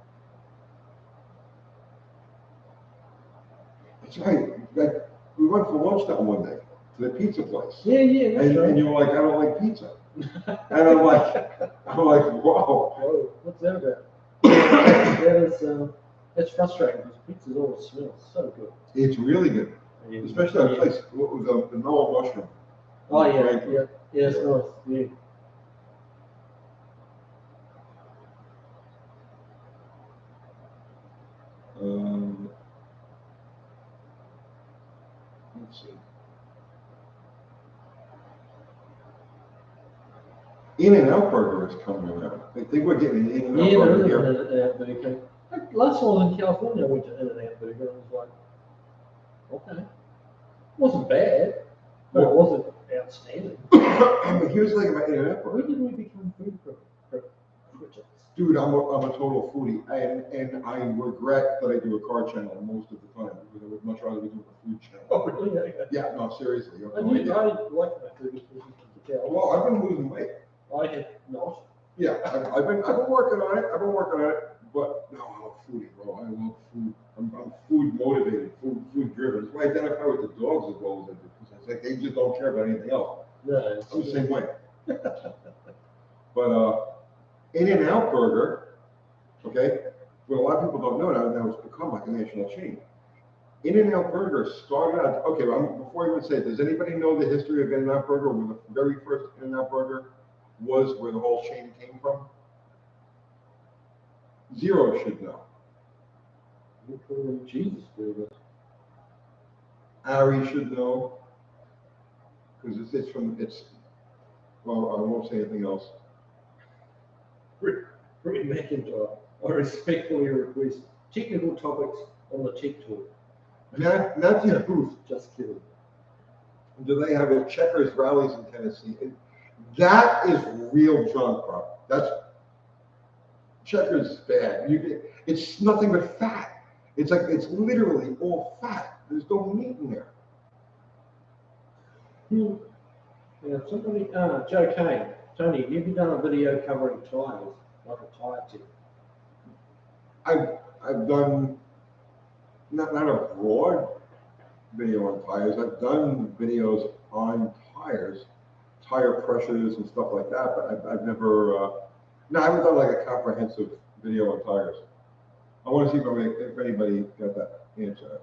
It's right. Like we went for lunch that one day, to the pizza place. Yeah, yeah, that's And right. you were like, I don't like pizza. And I'm like, wow. Whoa, what's that about? That is, that's frustrating because pizza always smells so good. It's really good, And, especially that yeah. place with the Noah mushroom. Oh yeah, Franklin. yeah, it's nice. Yeah. Let's see. In-N-Out Burger is coming around. I think we're getting an In-N-Out Yeah, there Burger is here. an In-N-Out Burger. Last time I was in California, I went to In-N-Out Burger and I was like, okay. It wasn't bad, but it wasn't outstanding. But here's the thing about In-N-Out Burger. When did we become food critics? Dude, I'm a total foodie, and I regret that I do a car channel most of the time because I would much rather be doing a food channel. Oh, really? Okay. Yeah, no, seriously. You I have no idea. like my food. Well, I've been losing weight. I have not. Yeah, I've been working on it. But no, I'm a foodie, bro. I love food. I'm food motivated, food driven. So I identify with the dogs as well as I do. Because it's like they just don't care about anything else. No, I'm the same way. But In-N-Out Burger, okay, what a lot of people don't know now it's become like a national chain. In-N-Out Burger started out, okay, before I even say, does anybody know the history of In-N-Out Burger, where the very first In-N-Out Burger was, where the whole chain came from? Zero should know. We call them Jesus burgers. Ari should know, because well, I won't say anything else. Rick McIntyre, I respectfully request technical topics on the Tech Talk. Matthew Booth, Just kidding. do they have a Checkers rallies in Tennessee? That is real junk, bro. That's Checkers is bad. It's nothing but fat. It's literally all fat. There's no meat in there. Yeah, somebody, Joe Kane, Tony, have you done a video covering tires, like a tire tip? I've done not a broad video on tires. I've done videos on tires, tire pressures and stuff like that. But I've never. No, I haven't done like a comprehensive video on tires. I want to see if anybody got that answer.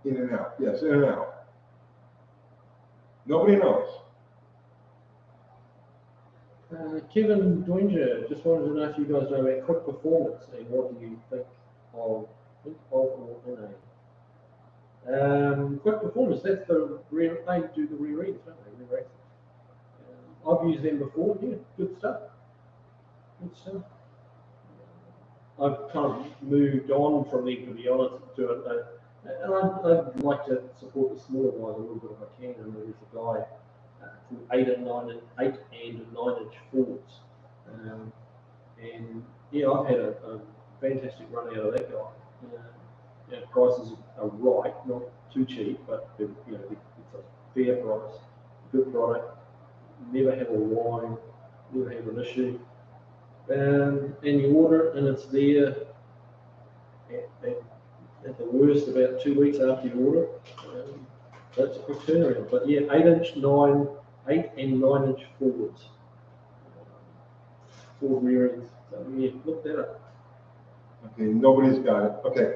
In-N-Out, yes, In-N-Out. Nobody knows. Kevin Dwinger just wanted to know if you guys know about Quick Performance and what do you think of or in a Quick Performance, that's they do the re-reads, don't they? Re-races. I've used them before, yeah, good stuff. Good stuff. I've kind of moved on from them, to be honest, to it. And I'd like to support the smaller guys a little bit if I can. And there's a guy called 8 and 9-inch Fords. And yeah, I've had a fantastic run out of that guy. Prices are right, not too cheap, but it's a fair price, good product. Never have a whine, never have an issue. And you order it, and it's there at the worst about 2 weeks after you order it. That's a quick turnaround. But yeah, 8 and 9-inch Fords. Ford rear ends. So yeah, look that up. Okay, nobody's got it. Okay,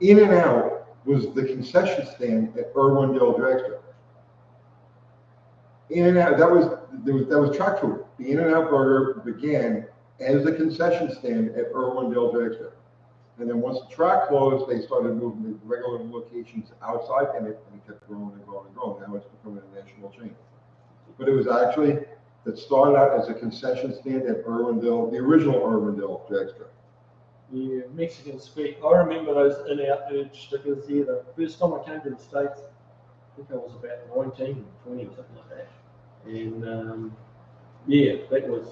In-N-Out was the concession stand at Irwindale Dragster. In-N-Out, that was track to it. The In-N-Out Burger began as a concession stand at Irwindale Dragster. And then once the track closed, they started moving the regular locations outside, and it kept growing and growing and growing. Now it's becoming a national chain. But it was actually, that started out as a concession stand at Irwindale, the original Irwindale Dragster. Yeah, Mexican speak. I remember those In-Out urge stickers here. The first time I came to the States, I think I was about 19, 20, something like that. And yeah, that was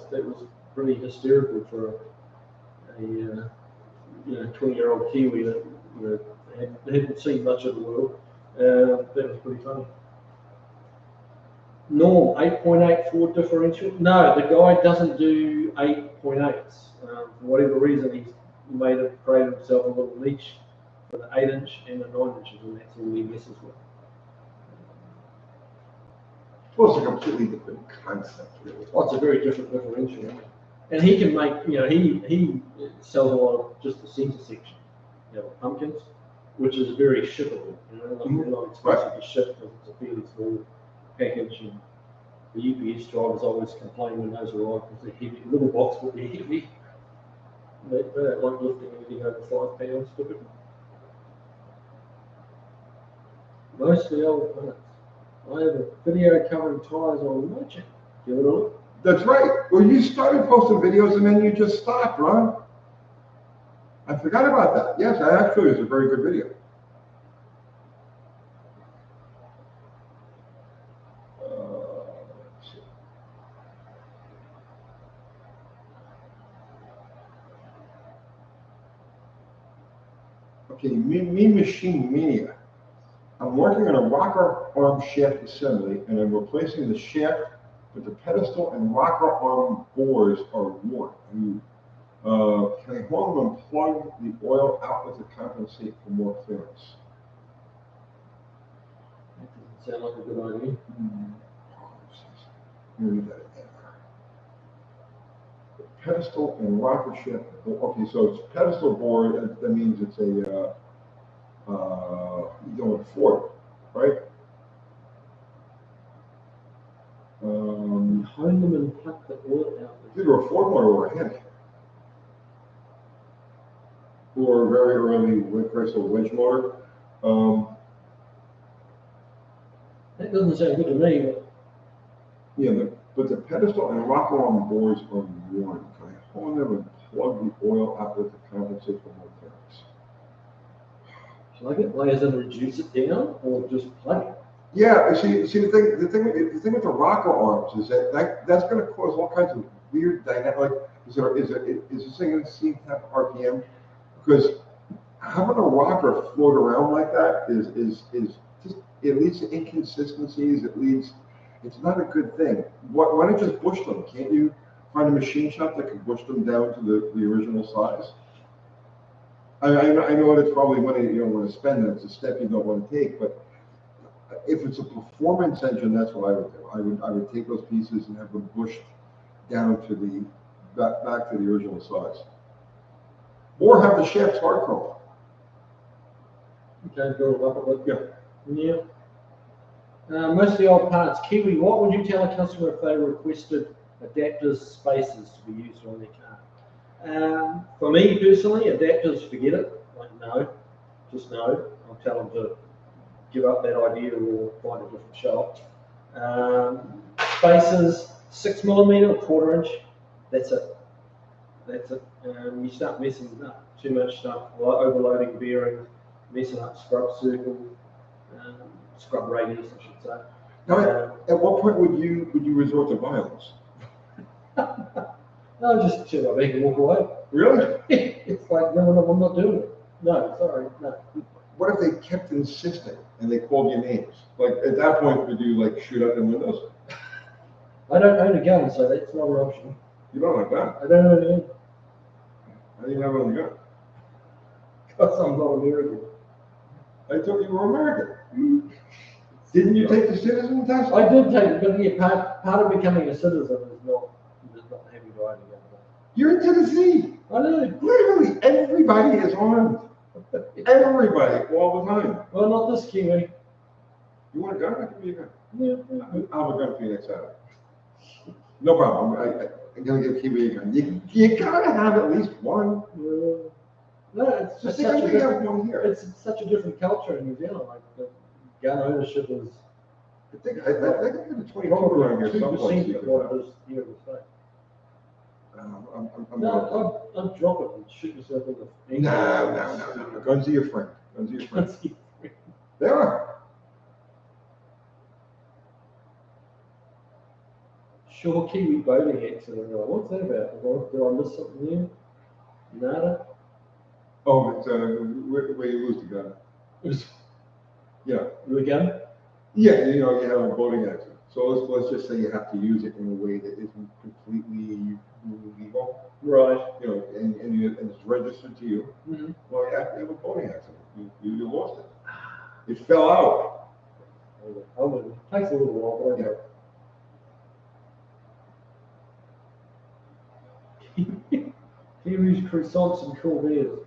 pretty hysterical for a 20-year-old Kiwi that hadn't seen much of the world. That was pretty funny. Norm, 8.8 Ford differential. No, the guy doesn't do 8.8s. for whatever reason, he's created himself a little niche for the 8-inch and the 9-inches, and that's all he messes with. Well, it's a completely different concept, really. Well, it's a very different differential, isn't it? And he can make, he sells a lot of just the center section, pumpkins, which is very shippable. They're not expensive to ship because it's a fairly small package. And the UPS drivers always complain when those arrive because they're heavy, little box, but they're heavy. They don't like lifting anything over 5 pounds typically. Mostly old parts. I have a video covering tyres on my channel. Give it a look. That's right. Well, you started posting videos and then you just stopped, Ron. I forgot about that. Yes, that actually is a very good video. Let's see. Okay, Mean Machine Mania. I'm working on a rocker arm shaft assembly and I'm replacing the shaft, but the pedestal and rocker arm bores are worn. Can I hold them and plug the oil outlet to compensate for more clearance? That doesn't sound like a good idea. Let me read that again. The pedestal and rocker shaft. Okay, so it's pedestal bore. That means it's a Ford, right? Hone them and plug the oil out. Either a Ford motor or a Hemi. Or a very early Chrysler wedge motor. That doesn't sound good to me, but Yeah, but the pedestal and rocker arm bores are worn. Can I hold them and plug the oil outlet to compensate for more clearance? plug it, layers and reduce it down, or just plug it. Yeah, see the thing with the rocker arms is that's going to cause all kinds of weird dynamic. Like, is this thing going to seem to have RPM? Because having a rocker float around like that is just, it leads to inconsistencies. It's not a good thing. Why don't you just bush them? Can't you find a machine shop that can bush them down to the original size? I know it's probably money you don't want to spend, and it's a step you don't want to take, but if it's a performance engine, that's what I would do. I would take those pieces and have them bushed down to the back to the original size, or have the shafts hard chrome. Okay, build it up a bit. Yeah. Most of the old parts, Kiwi, what would you tell a customer if they requested adapters spaces to be used on their car? For me personally, adapters, forget it. Like, no, just no. I'll tell them to give up that idea or find a different shop. Spaces, 6mm or 1/4 inch. That's it. You start messing up too much stuff, like overloading bearings, messing up scrub circle, scrub radius, I should say. Now, at what point would you resort to violence? No, just chill my back and walk away. Really? It's like, no, I'm not doing it. No, sorry, no. What if they kept insisting and they called you names? Like, at that point, would you like shoot out the windows? I don't own a gun, so that's not an option. You don't have that. I don't own a gun. How do you have it on the gun? Because I'm not American. I thought you were American. Didn't you take the citizen test? I did take it, but yeah, part of becoming a citizen is not having to own a gun. You're in Tennessee. I know. Literally, everybody is armed. Everybody, all the time. Well, not this Kiwi. You want a gun? I can give you a gun. Yeah. I'll have a gun for you next Saturday. No problem. I'm gonna give Kiwi a gun. You gotta have at least one. No, it's just I such a think we have different. one here. It's such a different culture in New Zealand. Like the gun ownership is. I think I got a 22 around here someplace. 2% of what it is here in the States. I'm No, I'll drop it and shoot yourself in the. No. Guns are your friend. Guns are your friend. They are. Sure, Kiwi boating accident. Like, what's that about? Did I miss something there? Nada. Oh, it's where you lose the gun. Yeah. The gun? Yeah, you have a boating accident. So let's just say you have to use it in a way that isn't completely legal, Right. you know, and it's registered to you. Mhm. Well, you have a boating accident. You lost it. It fell out. Oh, it takes a little while, but Kiwis, croissants, and Corvairs.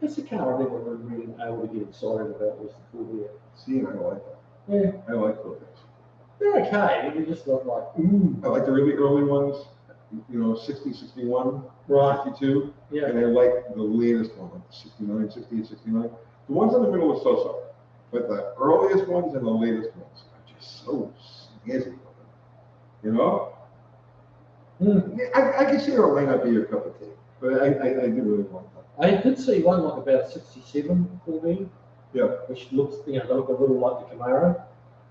That's a car I never really able to get excited about was the Corvair. See, and I like that. Yeah, I like Corvettes. they're okay. They're just not like, ooh. I like the really early ones, you know, 60, 61, Right. 62. Yeah. And I like the latest one, like the 69, 68, 69. The ones in the middle are so-so. But the earliest ones and the latest ones are just so snazzy. You know? Mm. I can see it might not be your cup of tea, but I do really want that. I did see one like about a 67 Corvair. Yeah. Which looks, you know, they look a little like the Camaro.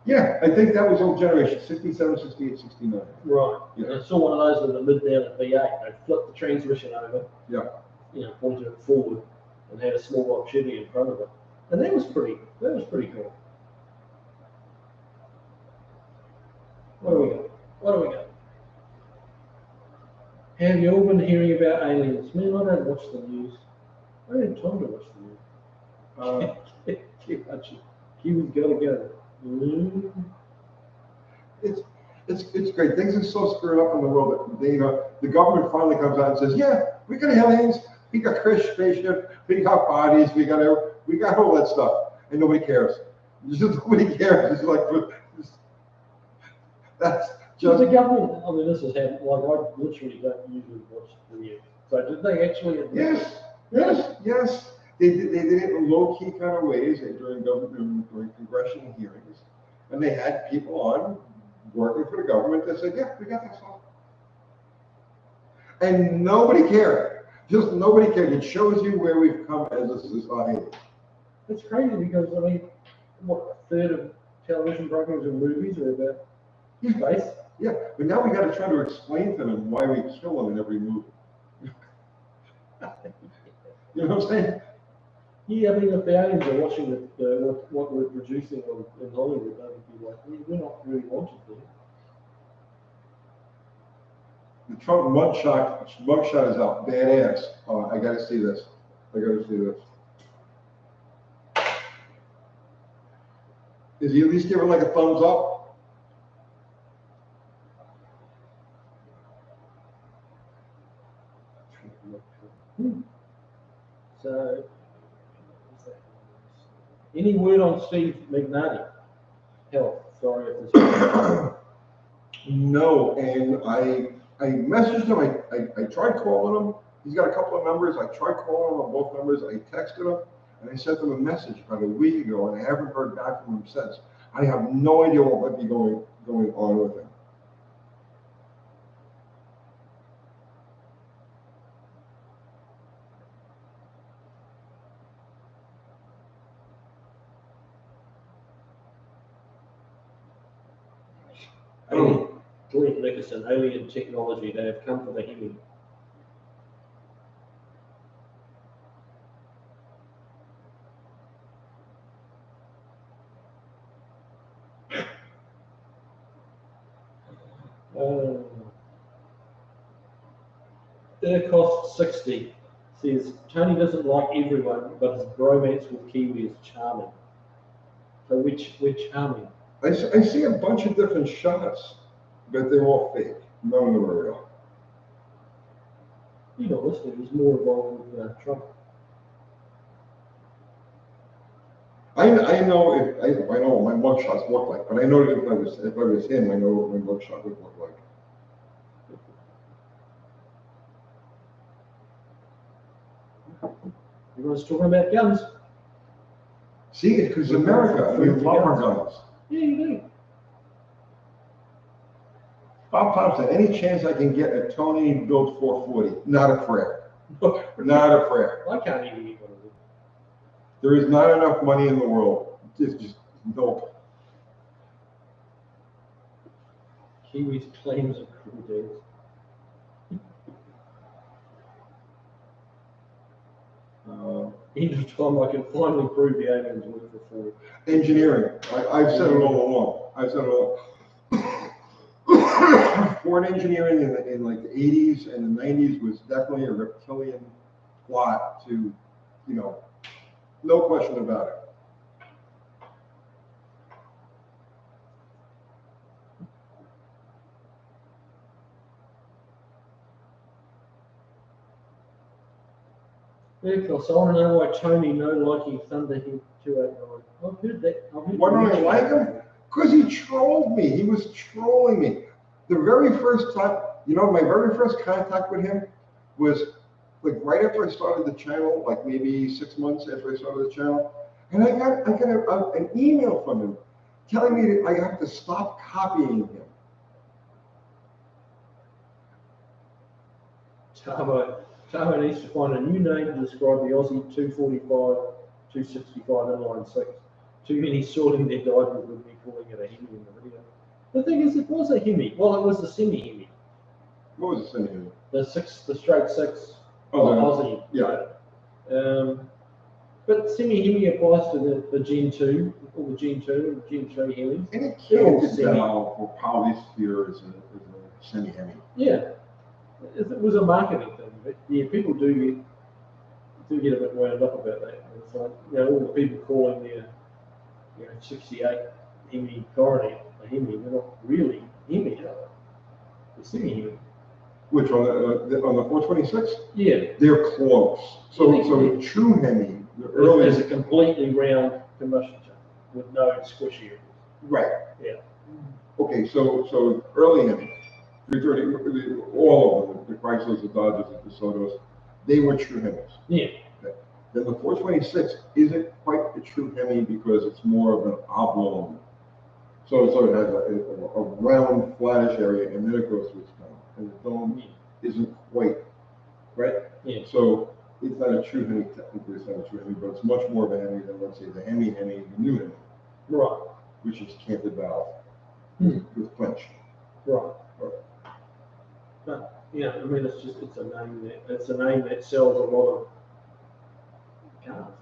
Yeah, I think that was old generation, 67, 68, 69. Right. Yeah. And I saw one of those with a lid down at V8. They flipped the transmission over. Yeah. You know, pointed it forward and had a small block Chevy in front of it. And that was pretty cool. What do we got? What do we got? Have you all been hearing about aliens? Man, I don't watch the news. I don't have time to watch the news. Too much. Kiwis gotta go. Mm. It's great. Things are so screwed up in the world that they, you know, the government finally comes out and says, yeah, we got aliens, we got crash spaceship, we got bodies, we got all that stuff, and nobody cares. Just nobody cares. It's like that's Just just the government. I mean, this is how like I literally don't usually watch the news. So did they actually? yes. They did it in low key kind of ways during congressional hearings, and they had people on working for the government that said, yeah, we got that stuff. And nobody cared. Just nobody cared. It shows you where we've come as a society. It's crazy because I mean, what a third of television programs and movies are about space. Yeah, but now we got to try to explain to them why we kill them in every movie. You know what I'm saying? Yeah, I mean, if the aliens are watching what we're producing in Hollywood, they would be like, we're not really wanted there. The Trump mugshot is out, badass. I got to see this. Is he at least giving like a thumbs up? So, any word on Steve McNally? Health. Sorry if this. No, and I messaged him. I tried calling him. He's got a couple of numbers. I tried calling him on both numbers. I texted him and I sent him a message about a week ago, and I haven't heard back from him since. I have no idea what might be going on with him. Glenn Nickerson, alien technology, they have come for the Hemi. Their cost 60. Says Tony doesn't like everyone, but his bromance with Kiwi is charming. So we're charming. I see a bunch of different shots, but they're all fake. None of them are real. You know, listening, he's more involved with Trump. I know I know what my mugshots look like, but I know that if I was him, I know what my mugshot would look like. Everyone's talking about guns. See, because America, we love our guns. Yeah, you do. Bob Thompson, any chance I can get a Tony built 440? Not a prayer. Not a prayer. I can't even get one of them. There is not enough money in the world. Just nope. Kiwi's claims of cool days. end of time, I can finally prove the aliens work for Ford. Engineering, I've said it all along. I've said it all. Ford engineering in like the 80s and the 90s was definitely a reptilian plot to, no question about it. Yeah, because I want to know why Tony no liking Thunder Hill 289. I've heard that. Why don't I like him? Because he trolled me. He was trolling me. The very first time, my very first contact with him was like right after I started the channel, like maybe 6 months after I started the channel. And I got an email from him telling me that I have to stop copying him. Tamo needs to find a new name to describe the Aussie 245, 265 inline six. Too many sorting their diapers with me calling it a Hemi in the video. The thing is, it was a Hemi. Well, it was the semi-Hemi. What was the semi-Hemi? The straight six. Aussie. Yeah. But semi-Hemi applies to the Gen 2, or the Gen 2 and the Gen 3 Hemis. And it can't tell for polysphere as a semi-Hemi. Yeah. It was a marketing thing, but yeah, people do get a bit wound up about that. It's like, all the people calling their 68 Hemi Coronet a Hemi, they're not really Hemi, are they? They're semi-Hemi. Which on the 426? Yeah. They're close. So true Hemi, the early is a completely round combustion chamber with no squishy areas. Right. Yeah. Okay, so early Hemi, 330, all of them, the Chryslers, the Dodges, the DeSotos, they were true Hemis. Yeah. Okay. Then the 426 isn't quite a true Hemi because it's more of an oblong. So it has a round, flattish area, and then it goes to its dome. And the dome isn't quite, right? Yeah. So it's not a true Hemi, technically it's not a true Hemi, but it's much more of a Hemi than, let's say, the Hemi, the new Hemi. Right. Which is canted valve with clinch. Right. But yeah, I mean, it's a name that sells a lot of cars.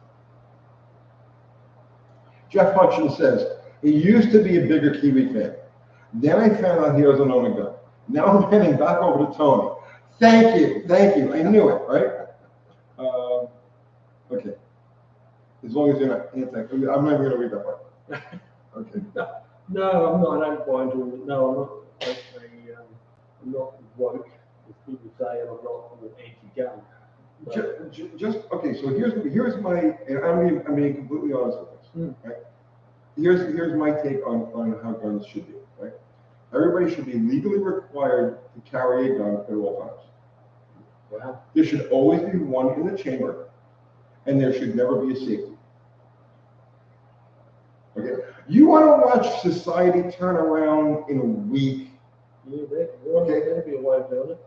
Jeff Hutchins says, he used to be a bigger Kiwi fan. Then I found out he doesn't own a gun. Now I'm handing back over to Tony. Thank you. I knew it, right? Okay. As long as you're not anti, I'm not even going to read that part. Okay. No, I'm not. I don't buy into it. No, I'm not woke, as people say, and I'm not anti-gun. Just okay. So here's my, and I'm being completely honest with this. Right? Here's my take on how guns should be. Right? Everybody should be legally required to carry a gun at all times. Wow. There should always be one in the chamber, and there should never be a safety. Okay. You want to watch society turn around in a week? Yeah, there'd be a way of doing it.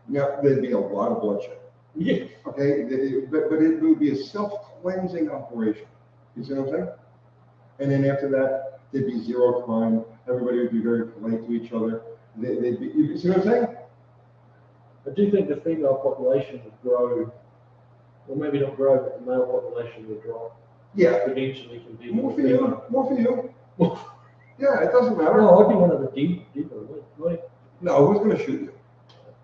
Now, there'd be a lot of bloodshed. Yeah. Okay, but it would be a self-cleansing operation. You see what I'm saying? And then after that, there'd be zero crime. Everybody would be very polite to each other. They'd be, you see what I'm saying? I do think the female population would grow, or maybe not grow, but the male population would drop. Yeah. Eventually compete. More for you. Yeah, it doesn't matter. No, I'd be one of the deeper ones. No, who's going to shoot you?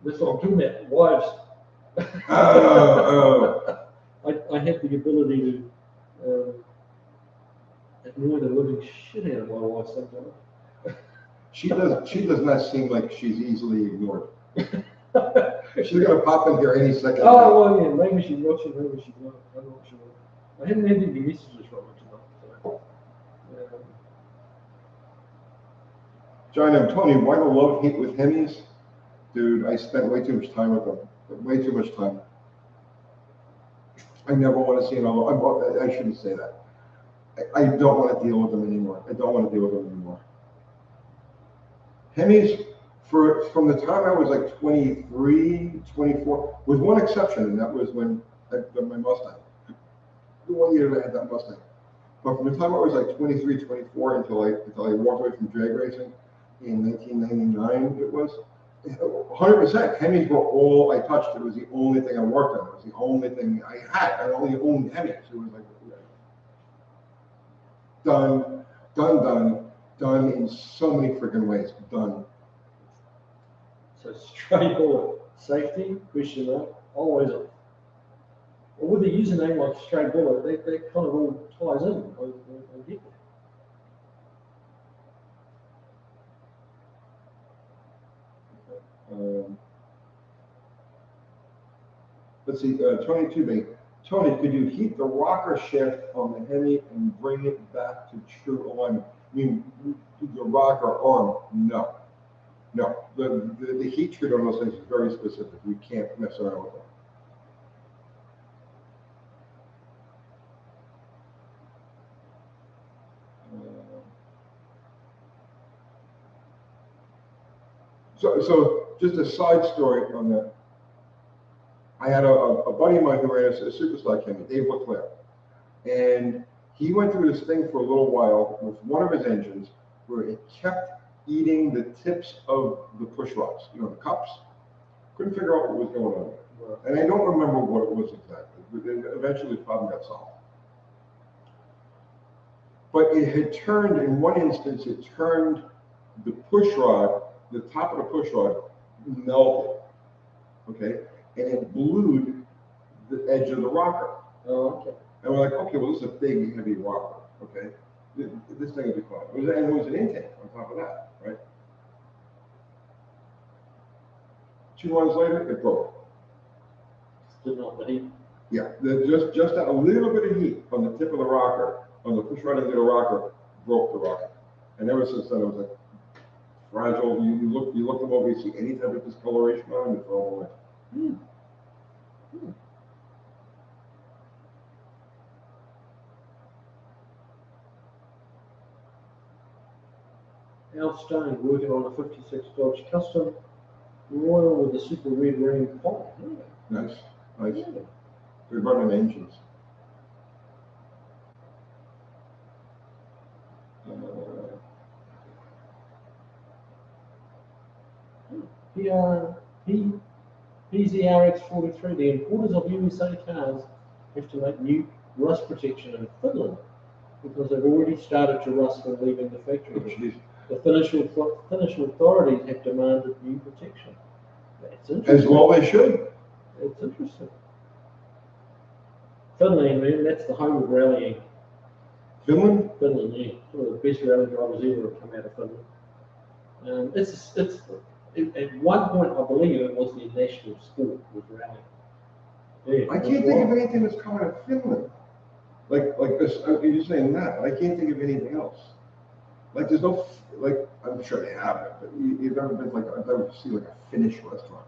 That's what I'm talking about. Wives. I have the ability to annoy the living shit out of my wife sometimes. She does not seem like she's easily ignored. She's going to pop in here any second. Oh, well, yeah, maybe she's watching, maybe she's not. I'm not sure. I haven't had any messages from her tonight. So, John M. Tony, why the love-hate with Hemis? Dude, I spent way too much time with them. Way too much time. I never want to see another. I shouldn't say that. I don't want to deal with them anymore. Hemis, from the time I was like 23, 24, with one exception, and that was when my Mustang. The 1 year that I had that Mustang. But from the time I was like 23, 24 until I walked away from drag racing in 1999, it was, 100%. Hemis were all I touched. It was the only thing I worked on. It was the only thing I had. I only owned Hemis. It was like done, done in so many freaking ways. Done. So stray bullet, safety, question mark, always on. Well, with a username like stray bullet, that kind of all ties in. I get that. Let's see, 22B. Tony, could you heat the rocker shaft on the Hemi and bring it back to true alignment? I mean, the rocker arm, no. No, the heat treat on those things is very specific. We can't mess around with them. So just a side story on that. I had a buddy of mine who ran a superstar Hemi, Dave LeClaire, and he went through this thing for a little while with one of his engines where it kept eating the tips of the push rods, you know, the cups. Couldn't figure out what was going on there. And I don't remember what it was exactly, but eventually the problem got solved. But it had turned, in one instance, it turned the push rod, the top of the push rod melted, okay? And it blued the edge of the rocker. Oh, okay. And we're like, okay, well, this is a big, heavy rocker, okay? This thing will be fine. And it was an intake on top of that, right? 2 runs later, it broke. Still not the heat. Yeah, just a little bit of heat on the tip of the rocker, on the push rod into the rocker, broke the rocker. And ever since then, it was like fragile. You look them over, you see any type of discoloration on them, you throw them away. Al Stone working on a 56 Dodge Custom Royal with a super red ring pole. Nice. Good running engines. PZRX43, the importers of USA cars have to make new rust protection in Finland because they've already started to rust when leaving the factory. The Finnish authorities have demanded new protection. That's interesting. As well they should. It's interesting. Finland, man, that's the home of rallying. Finland? Finland, yeah. Some of the best rally drivers ever have come out of Finland. At one point, I believe it was their national sport, was rallying. Yeah, I can't think of anything that's coming out of Finland. Like this, you're saying that, but I can't think of anything else. Like there's no, like, I'm sure they have it, but you've never been like, I've never seen like a Finnish restaurant.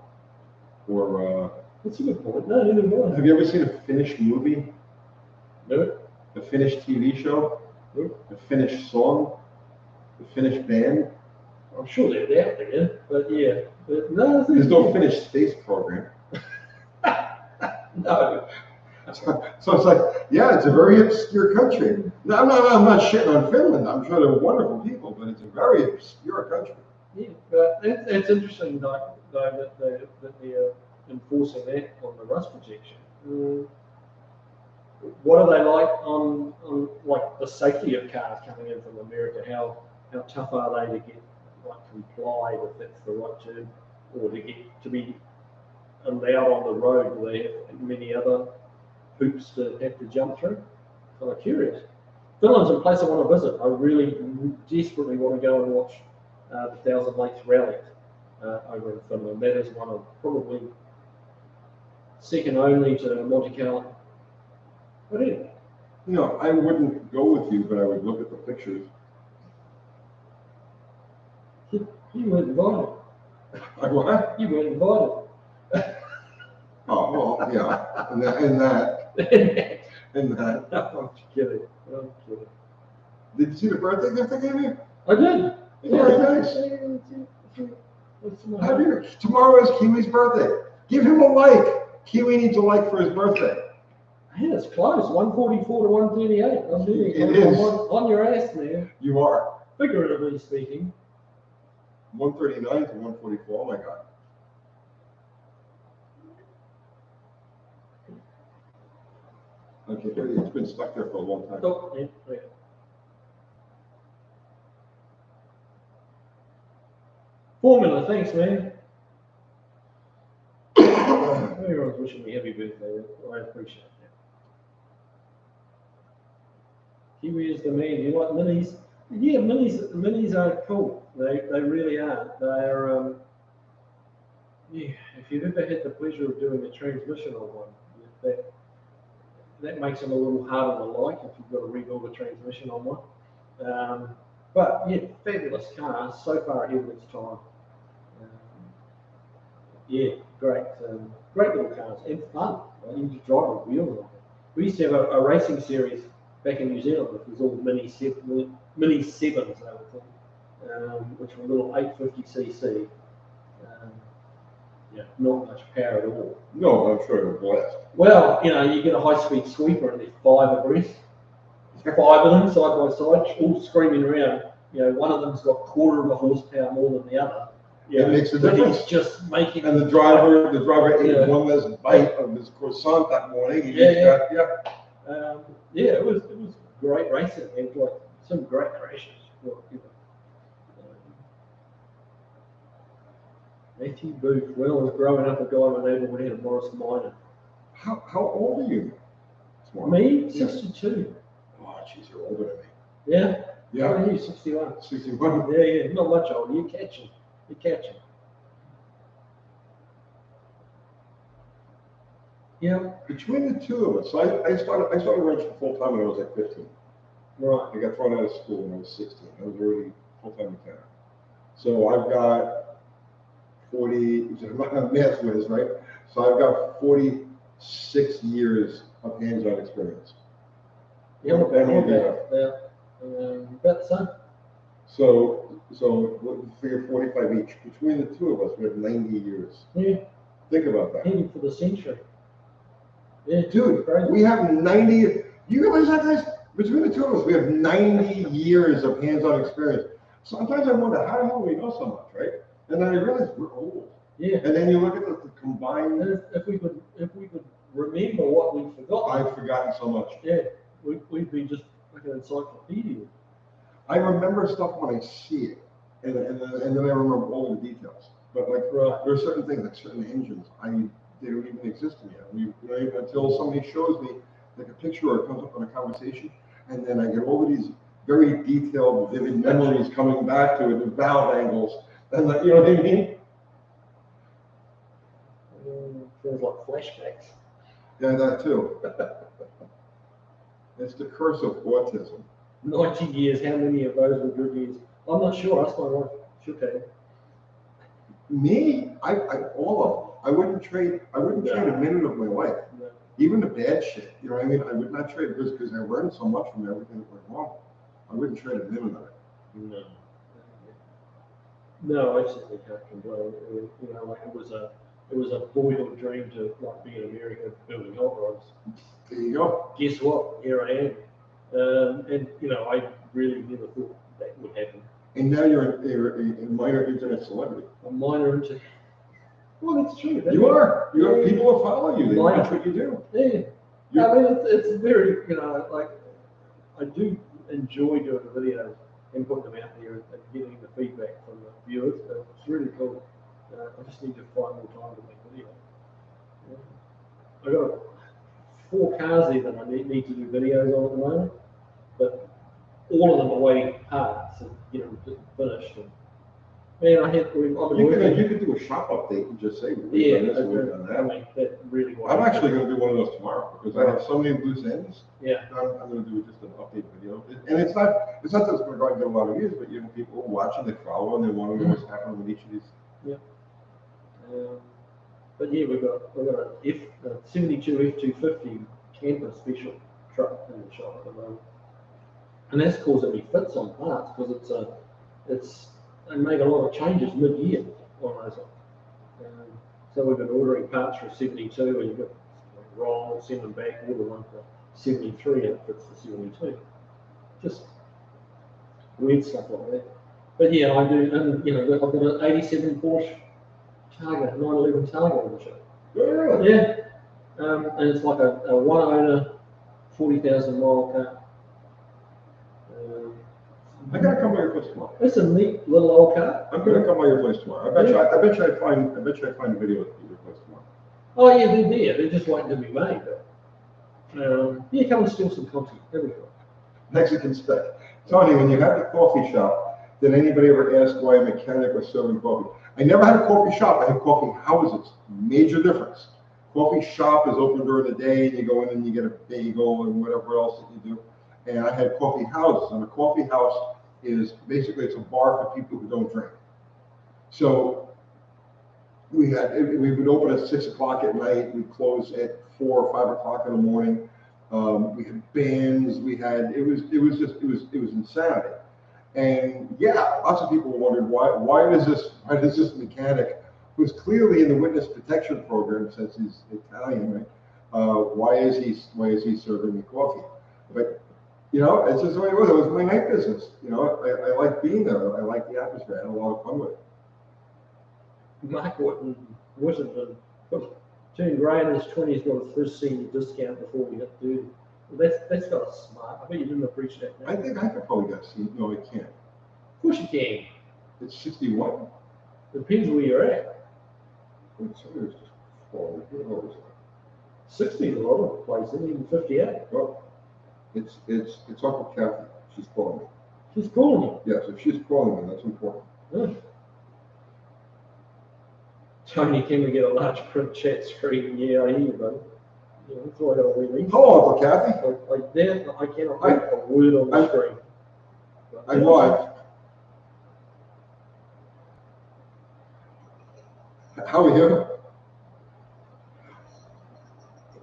Or, that's a good point. No, neither have I. Have you ever seen a Finnish movie? No. A Finnish TV show? No. A Finnish song? A Finnish band? I'm sure they're out there, but yeah. But no, there's no Finnish space program. No. So it's like, yeah, it's a very obscure country. No, I'm not shitting on Finland. I'm sure they're wonderful people, but it's a very obscure country. Yeah, but it's interesting though that they're enforcing that on the rust protection. What are they like on like the safety of cars coming in from America? How tough are they to get complied, if that's the right term, or to be allowed on the road? Do they have many other hoops to have to jump through? I'm curious. Finland's a place I want to visit. I really desperately want to go and watch the Thousand Lakes Rally over in Finland. That is one of probably second only to Monte Carlo. What is it? No, I wouldn't go with you, but I would look at the pictures. You weren't invited. What? You weren't invited. Oh, well, yeah, and that. No, I'm kidding. Did you see the birthday gift I gave you? I did. Very nice. Tomorrow is Kiwi's birthday. Give him a like. Kiwi needs a like for his birthday. Yeah, it's close. 144 to 138. I'm doing it is. On your ass, man. You are. Figuratively speaking. 139 to 144. Oh my God. Okay, it's been stuck there for a long time. Oh, yeah, yeah. Formula, thanks, man. Everyone's wishing me happy birthday. I appreciate that. Kiwi is the man. You like minis? Yeah, minis are cool. They really are. They're yeah. If you've ever had the pleasure of doing a transmission on one, that makes them a little harder to like if you've got to rebuild a transmission on one. But yeah, fabulous car, so far ahead of its time. Yeah, great little cars and fun. You just drive with wheels on them. We used to have a racing series back in New Zealand, which was all mini sevens, they were called, which were little 850cc. Yeah, not much power at all. No, I'm sure it was. Well, you get a high-speed sweeper and they're 5 abreast. 5 of them side by side, all screaming around. One of them's got quarter of a horsepower more than the other. Yeah, it makes a but difference. It's just making. And the driver ate one less bite of his croissant that morning. It was great racing and like some great crashes. Matthew Booth, well, I was growing up a guy with neighbour had a Morris Minor. How old are you? Me, 62. Oh, jeez, you're older than me. Yeah. Yeah. How are you? 61. 61. Yeah, not much older. You're catching. Yeah. Between the two of us, I started wrenching full time when I was like 15. Right. I got thrown out of school when I was 16. I was already full time mechanic. So I've got 40. Math whiz, right? So I've got 46 years of hands-on experience. Yeah, about the same. So figure 45 each. Between the two of us, we have 90 years. Yeah. Think about that. Heading for the century. Yeah, dude, crazy. We have 90. You realize that, guys? Between the two of us, we have 90 years of hands-on experience. Sometimes I wonder how the hell we know so much, right? And then I realize we're old. Yeah. And then you look at the combined. And if we could remember what we've forgotten. I've forgotten so much. Yeah, we'd be just like an encyclopedia. I remember stuff when I see it, and then I remember all the details. But like, there are certain things, like certain engines, they don't even exist to me. Until somebody shows me like a picture or it comes up in a conversation, and then I get all of these very detailed, vivid memories coming back to it, the valve angles, and like, you know what I mean? Feels like flashbacks. Yeah, that too. It's the curse of autism. 90 years, how many of those were good years? I'm not sure. Ask my wife. She'll tell you. Me, all of them. I wouldn't trade a minute of my life. No. Even the bad shit. You know what I mean? I would not trade this because I learned so much from everything that went wrong. I wouldn't trade a minute of it. No, I certainly can't complain. It was a boyhood dream to be in America building hot rods. There you go. Guess what? Here I am. And I really never thought that would happen. And now you're a minor internet celebrity. A minor internet. Well, that's true. You are. You have people who follow you. They watch what you do. Yeah. I mean, it's very, I do enjoy doing the videos and putting them out there and getting the feedback from the viewers. It's really cool. I just need to find more time to make videos. I've got 4 cars there that I need to do videos on at the moment, but all of them are waiting parts and just finished. And you could do a shop update and just say we've done this and we've done that. I mean, that really. I'm actually going to do one of those tomorrow because I have so many loose ends. Yeah. I'm going to do just an update video, and it's not that it's going to get a lot of views, but people watching, they follow, and they want to know what's happening with each of these. Yeah. But yeah, we've got a 72 F250 camper special truck in the shop at the moment, and that's causing me fits on parts because they make a lot of changes mid-year on those. So we've been ordering parts for 72, and you've got roll, send them back, order one for 73, and it fits the 72. Just weird stuff like that. But yeah, I do, and you know, I've got an '87 Porsche Targa, 911 Targa on the show. Really? Yeah, and it's like a one owner, 40,000 mile car. I gotta come by your place tomorrow. It's a neat little old car. I'm gonna come by your place tomorrow. I bet you I find a video of your place tomorrow. Oh yeah, they're there. They're just waiting to be made. But, yeah, come and steal some content. There we go. Mexican spec. Tony, when you had the coffee shop, did anybody ever ask why a mechanic was serving coffee? I never had a coffee shop. I had coffee houses. Major difference. Coffee shop is open during the day, and you go in and you get a bagel and whatever else that you do. And I had coffee houses, and a coffee house is basically it's a bar for people who don't drink. So we would open at 6 o'clock at night. We'd close at 4 or 5 o'clock in the morning. We had bands. It was insanity. And yeah, lots of people wondered why does this mechanic, who's clearly in the witness protection program since he's Italian, right? Why is he serving me coffee? But you know, it's just the way it was. It was my night business. You know, I like being there. I like the atmosphere. I had a lot of fun with it. Mark Whittington turned grey in his 20s, got his first senior discount before he hit 30. Well, that's got a smart. I bet you didn't appreciate that. I think I could probably get seen. No, I can't. Of course you can. It's 61. Depends where you're at. It's just falling. 60 is a lot of places, even 58. Well, it's Uncle Kathy. She's calling me. She's calling you. Yes, if she's calling me, that's important. Yeah. Tony, can we get a large print chat screen? Yeah, I hear you, buddy. Yeah, that's why I got to read. Hello, Uncle Kathy. I cannot read a word on the screen. I'm live. How are you?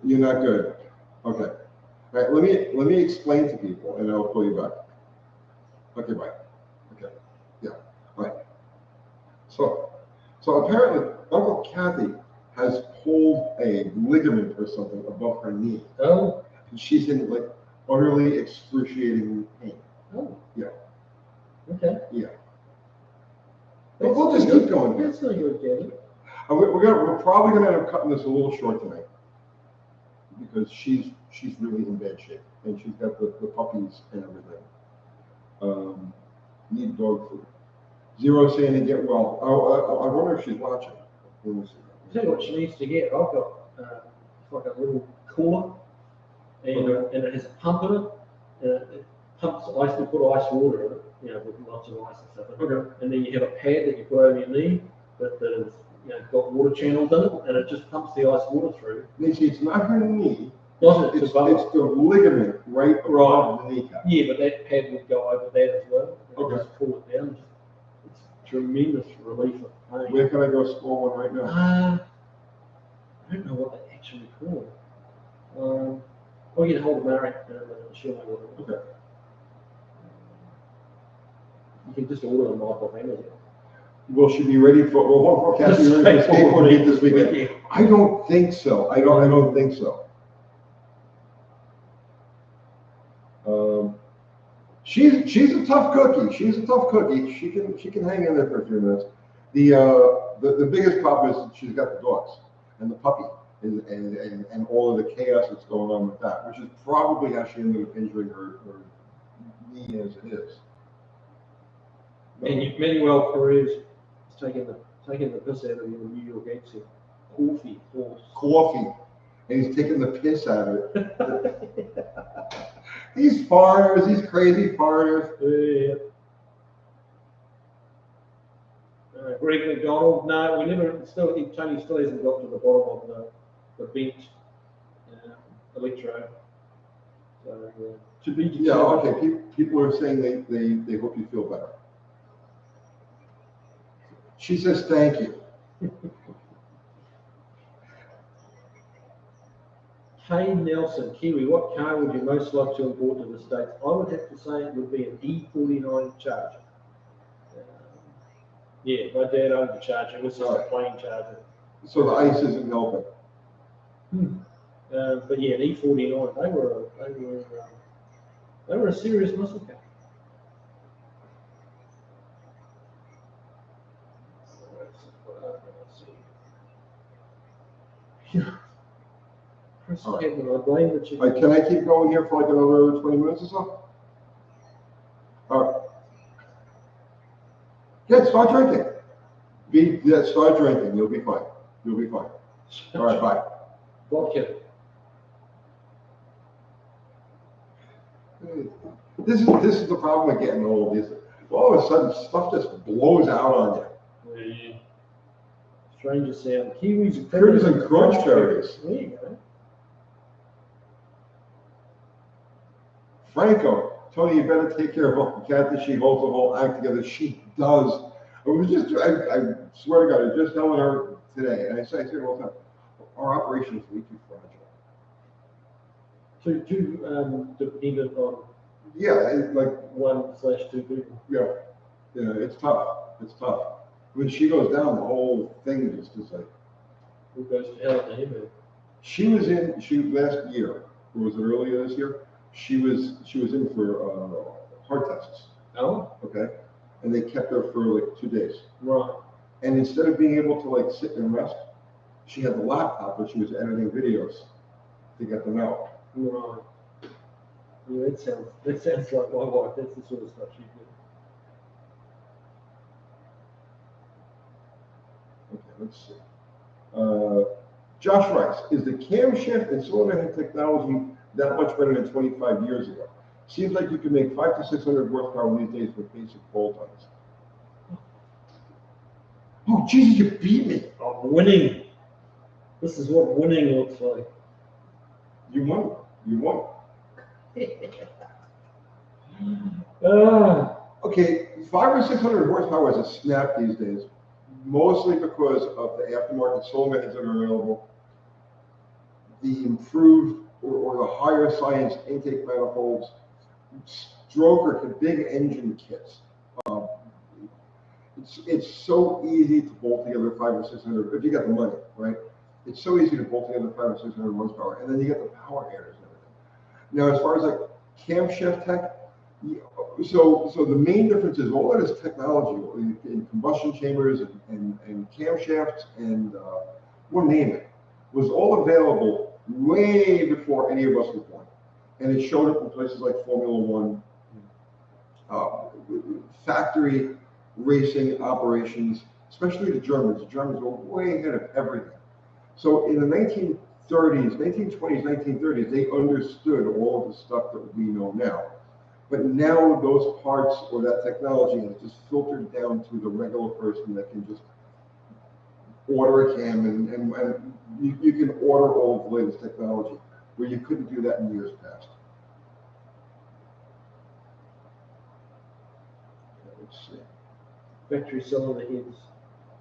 You're not good. Okay. All right. Let me explain to people, and I'll call you back. Okay. Bye. Okay. Yeah. All right. So apparently, Uncle Kathy has pulled a ligament or something above her knee. Oh. And she's in like utterly excruciating pain. Oh. Yeah. Okay. Yeah. But we'll just keep going. That's not good, Gavin. We're probably gonna end up cutting this a little short tonight because she's really in bad shape and she's got the puppies and everything. Need dog food. Zero saying to get well. I wonder if she's watching. Let me see. Tell you what she needs to get. I've got it's like a little cooler, and it has a pump in it. It pumps ice. We put ice water in it, you know, with lots of ice and stuff. Okay. And then you have a pad that you put over your knee that is, you know, got water channels in it, and it just pumps the ice water through. It's not her knee. It's the ligament right above the kneecap. Yeah, but that pad would go over that as well. Okay. Just pull it down. It's tremendous relief of pain. Where can I go score one right now? I don't know what they actually call it. I'll get hold of Mary and she'll know what it is. Okay. You can just order them off Amazon. Will she be ready for? Well, Kathy, ready for skateboard meet this weekend? I don't think so. I don't think so. She's a tough cookie. She's a tough cookie. She can hang in there for a few minutes. The biggest problem is she's got the dogs and the puppy and all of the chaos that's going on with that, which is probably how she ended up injuring her knee as it is. And Manuel Perez is taking the piss out of you in New York accent. Coffee. And he's taking the piss out of it. These foreigners, these crazy foreigners. Yeah. Greg McDonald, no, Tony still hasn't got to the bottom of the bench electro. So, to be determined. Yeah, okay. People are saying they hope you feel better. She says thank you. Kay Nelson, Kiwi, what car would you most like to import to the States? I would have to say it would be an E49 Charger. Yeah, my dad owned the Charger. It was just a plain Charger. So the ice isn't helping. But yeah, an E49. They were a serious muscle car. Let's see. Yeah. Chris All right. Cameron, I blame the chicken. All right, can I keep going here for like another 20 minutes or so? All right. Yeah, start drinking. Start drinking. You'll be fine. You'll be fine. All right, bye. Vodka. This is the problem with getting old. Is all of a sudden stuff just blows out on you. Yeah. Stranger sound. Kiwis, Critters and crunch berries. There you go. Franco, Tony, you better take care of Uncle Kathy. She holds the whole act together. She does. I swear to God, I was just telling her today, and I say it all the time, our operation is way too fragile. Too dependent on Yeah, like 1/2 people. yeah, it's tough. It's tough. When she goes down, the whole thing just is like. Who goes to hell to him? She last year, or was it earlier this year? She was in for heart tests. Oh, Okay, and they kept her for like 2 days. right. And instead of being able to like sit and rest, she had the laptop where she was editing videos to get them out. Right. Yeah, that sounds like my wife. That's the sort of stuff she did. Okay, let's see. Josh writes, is the camshaft and cylinder head technology that much better than 25 years ago? Seems like you can make 500 to 600 horsepower these days with basic bolt-ons. Oh, Jesus, you beat me. I'm winning. This is what winning looks like. You won. You won. Okay, 500 or 600 horsepower is a snap these days, mostly because of the aftermarket cylinder heads that are available, the improved or the higher science intake manifolds, stroker big engine kits. It's so easy to bolt together 500 or 600 if you got the money, right? It's so easy to bolt together 500 or 600 horsepower, and then you get the power adders and everything. Now, as far as like camshaft tech, so the main difference is all that is technology in combustion chambers and camshafts and we'll name it, was all available way before any of us were born. And it showed up in places like Formula One, factory racing operations, especially the Germans. The Germans were way ahead of everything. So in the 1930s, 1920s, 1930s, they understood all of the stuff that we know now. But now those parts or that technology has just filtered down to the regular person that can just order a cam and you can order all of the latest technology where you couldn't do that in years past. Okay, let's see. Factory cylinder heads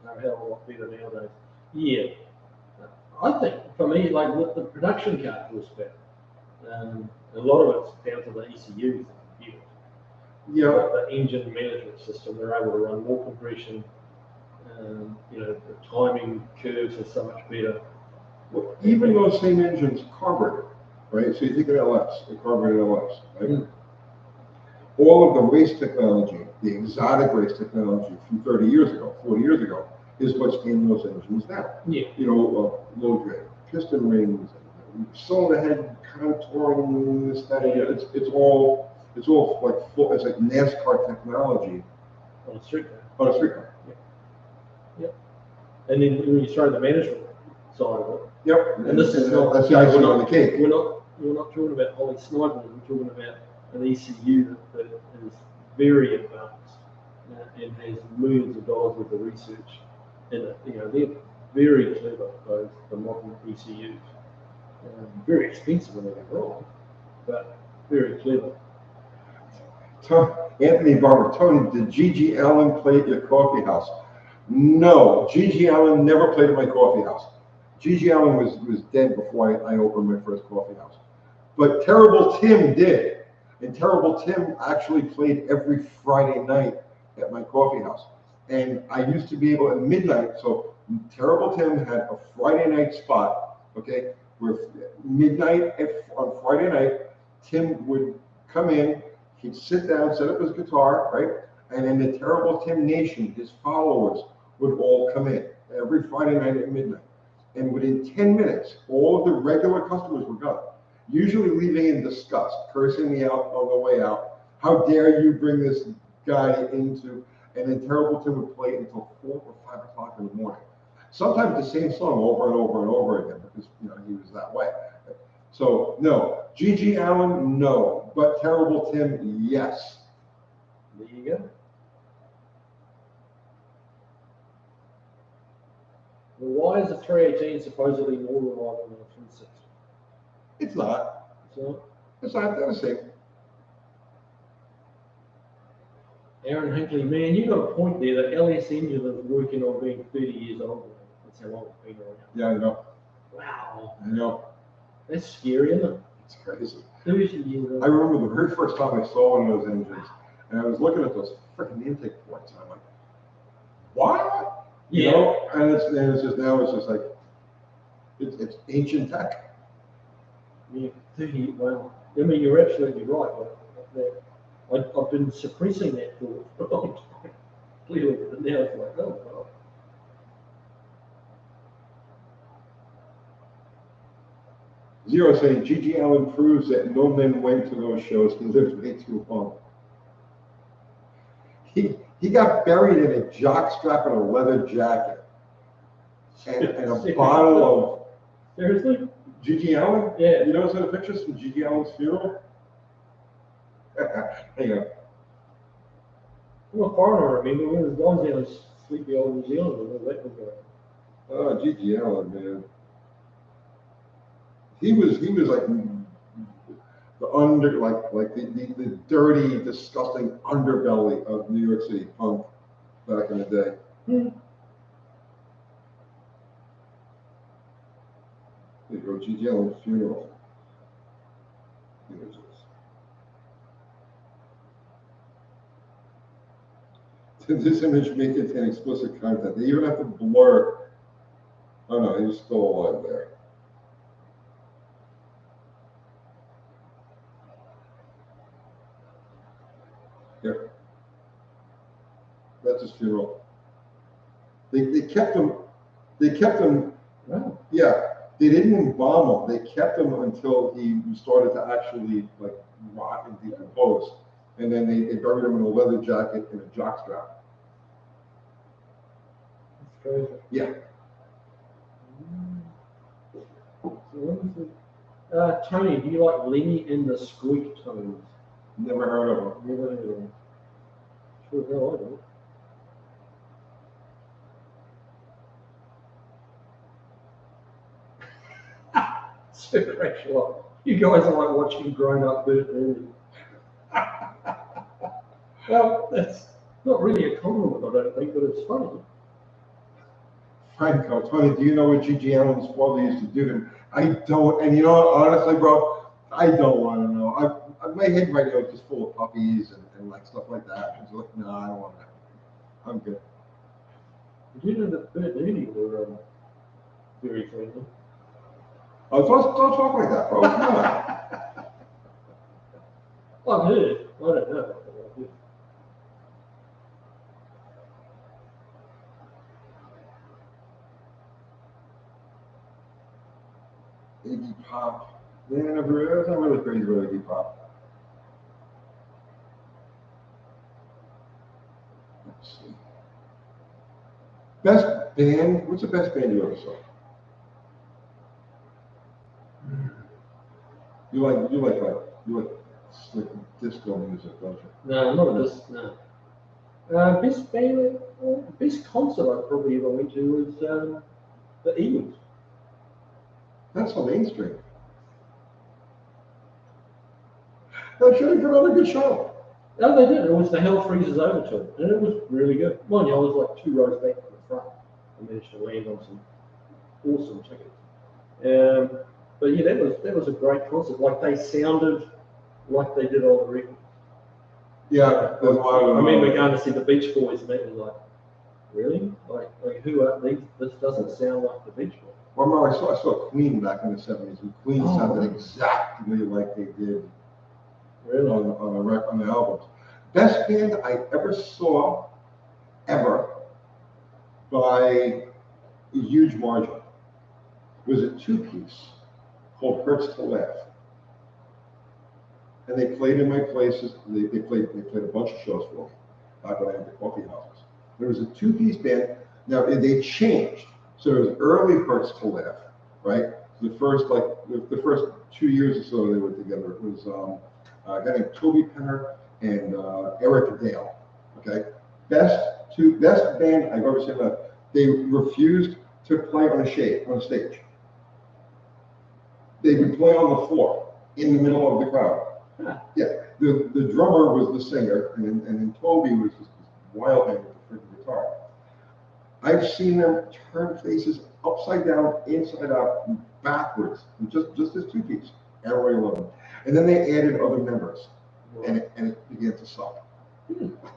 are a hell of a lot better nowadays. Yeah. I think for me, like with the production car horsepower, a lot of it's down to the ECUs. Yeah. The engine management system, they're able to run more compression. The timing curves are so much better. Well, even those same engines carbureted, right? So you think of LS, the carbureted LS, right? Mm. All of the race technology, the exotic race technology from 30 years ago, 40 years ago, is what's in those engines now. Yeah. Low grade piston rings, and cylinder head contouring, this, that, yeah. It's all like full. It's like NASCAR technology on a street car. On a street car. Yeah. And then when you throw the management side of it. Yep. And this is not. That's the icing on the cake. We're not talking about Holly Snider. We're talking about an ECU that is very advanced and has millions of dollars worth of research in it. They're very clever. The modern ECUs. Very expensive when they go wrong, but very clever. Anthony Barber, Tony, did G.G. Allen play at your coffee house? No, G.G. Allen never played at my coffee house. G.G. Allen was dead before I opened my first coffee house. But Terrible Tim did. And Terrible Tim actually played every Friday night at my coffee house. And I used to be able at midnight, so Terrible Tim had a Friday night spot, okay, where midnight on Friday night, Tim would come in, he'd sit down, set up his guitar, right? And then the Terrible Tim Nation, his followers, would all come in. every Friday night at midnight. And within 10 minutes, all of the regular customers were gone, usually leaving in disgust, cursing me out on the way out. How dare you bring this guy into, and then Terrible Tim would play until 4 or 5 o'clock in the morning. Sometimes the same song over and over and over again because he was that way. So no, G.G. Allen, no, but Terrible Tim, yes. There you go. Well, why is a 318 supposedly more reliable than a 360? It's not. So, It's not. They're the same. Aaron Hinkley, man, you got a point there. The LS engine is working on being 30 years old. That's how long it's been around. Yeah, I know. Wow. I know. That's scary, isn't it? It's crazy. 30 years old. I remember the very first time I saw one of those engines, and I was looking at those freaking intake ports, and I'm like, what? You know? And it's just now it's just like it's ancient tech. Yeah, 30. Wow. I mean, you're absolutely right. I've been suppressing that thought for a long time. Clearly, but now it's like, oh well. Zero saying G.G. Allen proves that no men went to those shows. He lived way too long. He got buried in a jock strap and a leather jacket and a bottle of. Seriously? G.G. Allen? Yeah. You notice the pictures from G.G. Allen's funeral? Hang on. I'm a foreigner, I mean, when the guys down in sleepy old New Zealand and all that was going. Oh, G.G. Allen, man. He was like the dirty, disgusting underbelly of New York City punk back in the day. Hmm. There you go, G.G. Allen's funeral. Images. This image may contain explicit content. They even have to blur. Oh no, he's still alive there. Here. That's his funeral. They kept him. Wow. Yeah, they didn't embalm him. They kept him until he started to actually like rot and decompose, and then they buried him in a leather jacket and a jockstrap. That's crazy. Yeah. So what is it? Tony, do you like Lenny and the Squeak Tones? Never heard of him. Never heard of them. Sure as hell I do. So crash lot. You guys are like watching grown up Bert Ernie. Well, that's not really a compliment, I don't think, but it's funny. Franco, Tony, do you know what G.G. Allen's father used to do to him? I don't, and you know what, honestly, bro, I don't want to know. My head right now is just full of puppies and like stuff like that. It's like, no, I don't want to know. I'm good. Did you know that Bert Ernie were very friendly? Oh, don't talk like that, bro. Come on. I've heard. I don't know. I've heard. Iggy Pop. Man, I was not really crazy about Iggy Pop. Let's see. Best band? What's the best band you ever saw? You like slick disco music, don't you? No, not this. No. Best band, best concert I probably ever went to was the Eagles. That's so mainstream. That should have put on a good show. No, they did. It was the Hell Freezes Over tour, and it was really good. Mind you, I was like 2 rows back from the front. I managed to land on some awesome tickets. But yeah, that was a great concert. Like they sounded like they did on the record. Yeah, there's a lot of I them. remember going to see the Beach Boys, and that was like, really? Like who are these? This doesn't sound like the Beach Boys. Well, remember, I saw Queen back in the 70s, and Queen sounded exactly like they did Really? on the albums. Best band I ever saw, ever, by a huge margin. It was a two-piece called Hurts to Laugh. And they played in my places. They played a bunch of shows for me back when I had the coffee houses. There was a two-piece band. Now they changed. So it was early Hurts to Laugh, right? The first 2 years or so they were together. It was a guy named Toby Penner and Eric Dale. Okay, best band I've ever seen. They refused to play on a stage. They would play on the floor in the middle of the crowd. Huh. Yeah, the drummer was the singer, and then Toby was this wild man with the freaking guitar. I've seen them turn faces upside down, inside out, backwards, just as two-piece. Everybody loved them. And then they added other members, and it began to suck.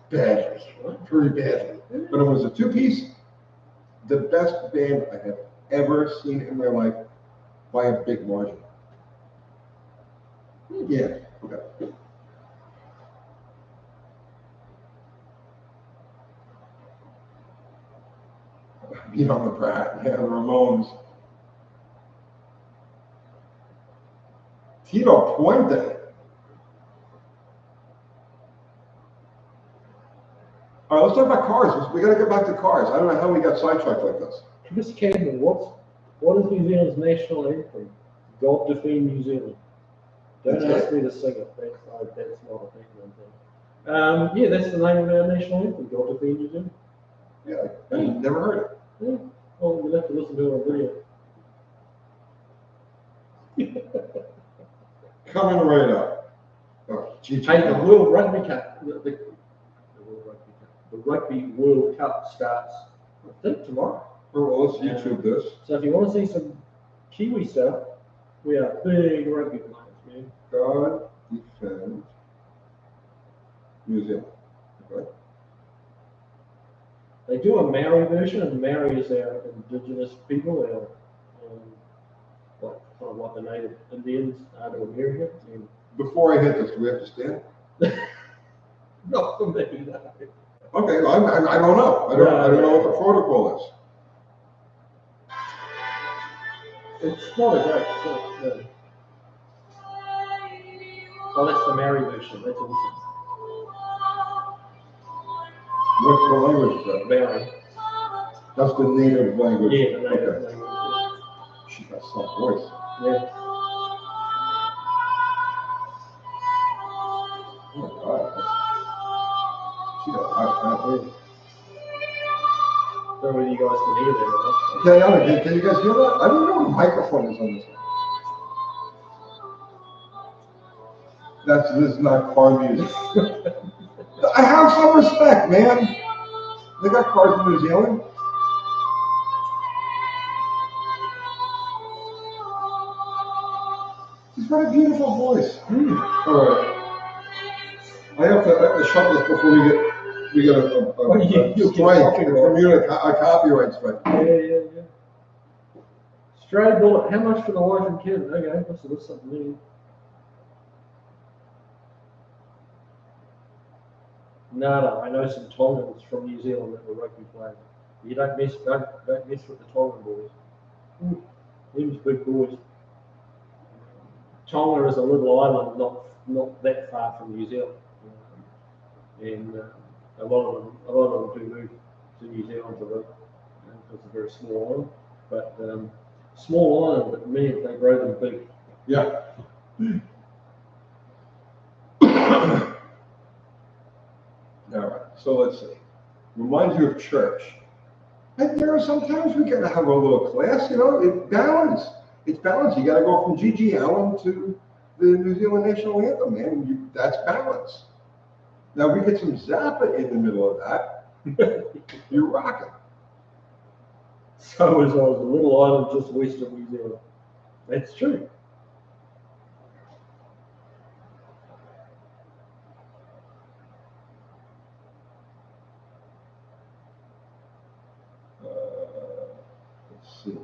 Badly, very badly. But it was a two-piece, the best band I have ever seen in my life by a big margin. Yeah, okay. Beyond the Pratt, yeah, the Ramones. Tito Puente. All right, let's talk about cars. We got to get back to cars. I don't know how we got sidetracked like this. Chris Campbell, what is New Zealand's national anthem? God defend New Zealand. Don't ask me to sing it. That's not a thing. Yeah, that's the name of our national anthem. God defend New Zealand. Yeah, I never heard it. Yeah. Well, you'll have to listen to it on video. Coming right up. Oh, Hey, the World Rugby Cup, the Rugby World Cup starts, I think, tomorrow. Oh, well, let's YouTube this. So if you want to see some Kiwi stuff, we are big rugby players, man. God defend New Zealand. Okay. They do a Maori version, and Maori is our indigenous people, kind of like the native Indians are to America. And Before I hit this, do we have to stand? not for me, no. Okay, well, I don't know. I don't know what the protocol is. It's not a great song, no. Oh, that's the Maori version. That's awesome. What language is that? Maori. That's the native language. Yeah, the native Okay. language. She got a soft voice. Yeah. Oh my God. She got a high voice. Don't know whether you guys can hear that or not. Can you guys hear that? I don't know what the microphone is on this one. This is not car music. I have some respect, man. They got cars in New Zealand. She's got a beautiful voice. All right. I have to shut this before we get a strike from a copyright strike. Yeah. Stray bullet, how much for the wife and kid? Okay, that's something new. No, I know some Tongans from New Zealand that were rugby players. You don't mess with the Tongan boys. Them's big boys. Tonga is a little island not that far from New Zealand, and a lot of them do move to New Zealand to live because it's a very small island. But small island, but man, they grow them big. Yeah. All right, so let's see. Reminds you of church. And there are sometimes we gotta have a little class, it's balance. It's balance. You gotta go from G.G. Allen to the New Zealand national anthem, man. That's balance. Now we get some Zappa in the middle of that. You're rocking. So is a little island just west of New Zealand. That's true. Let's see.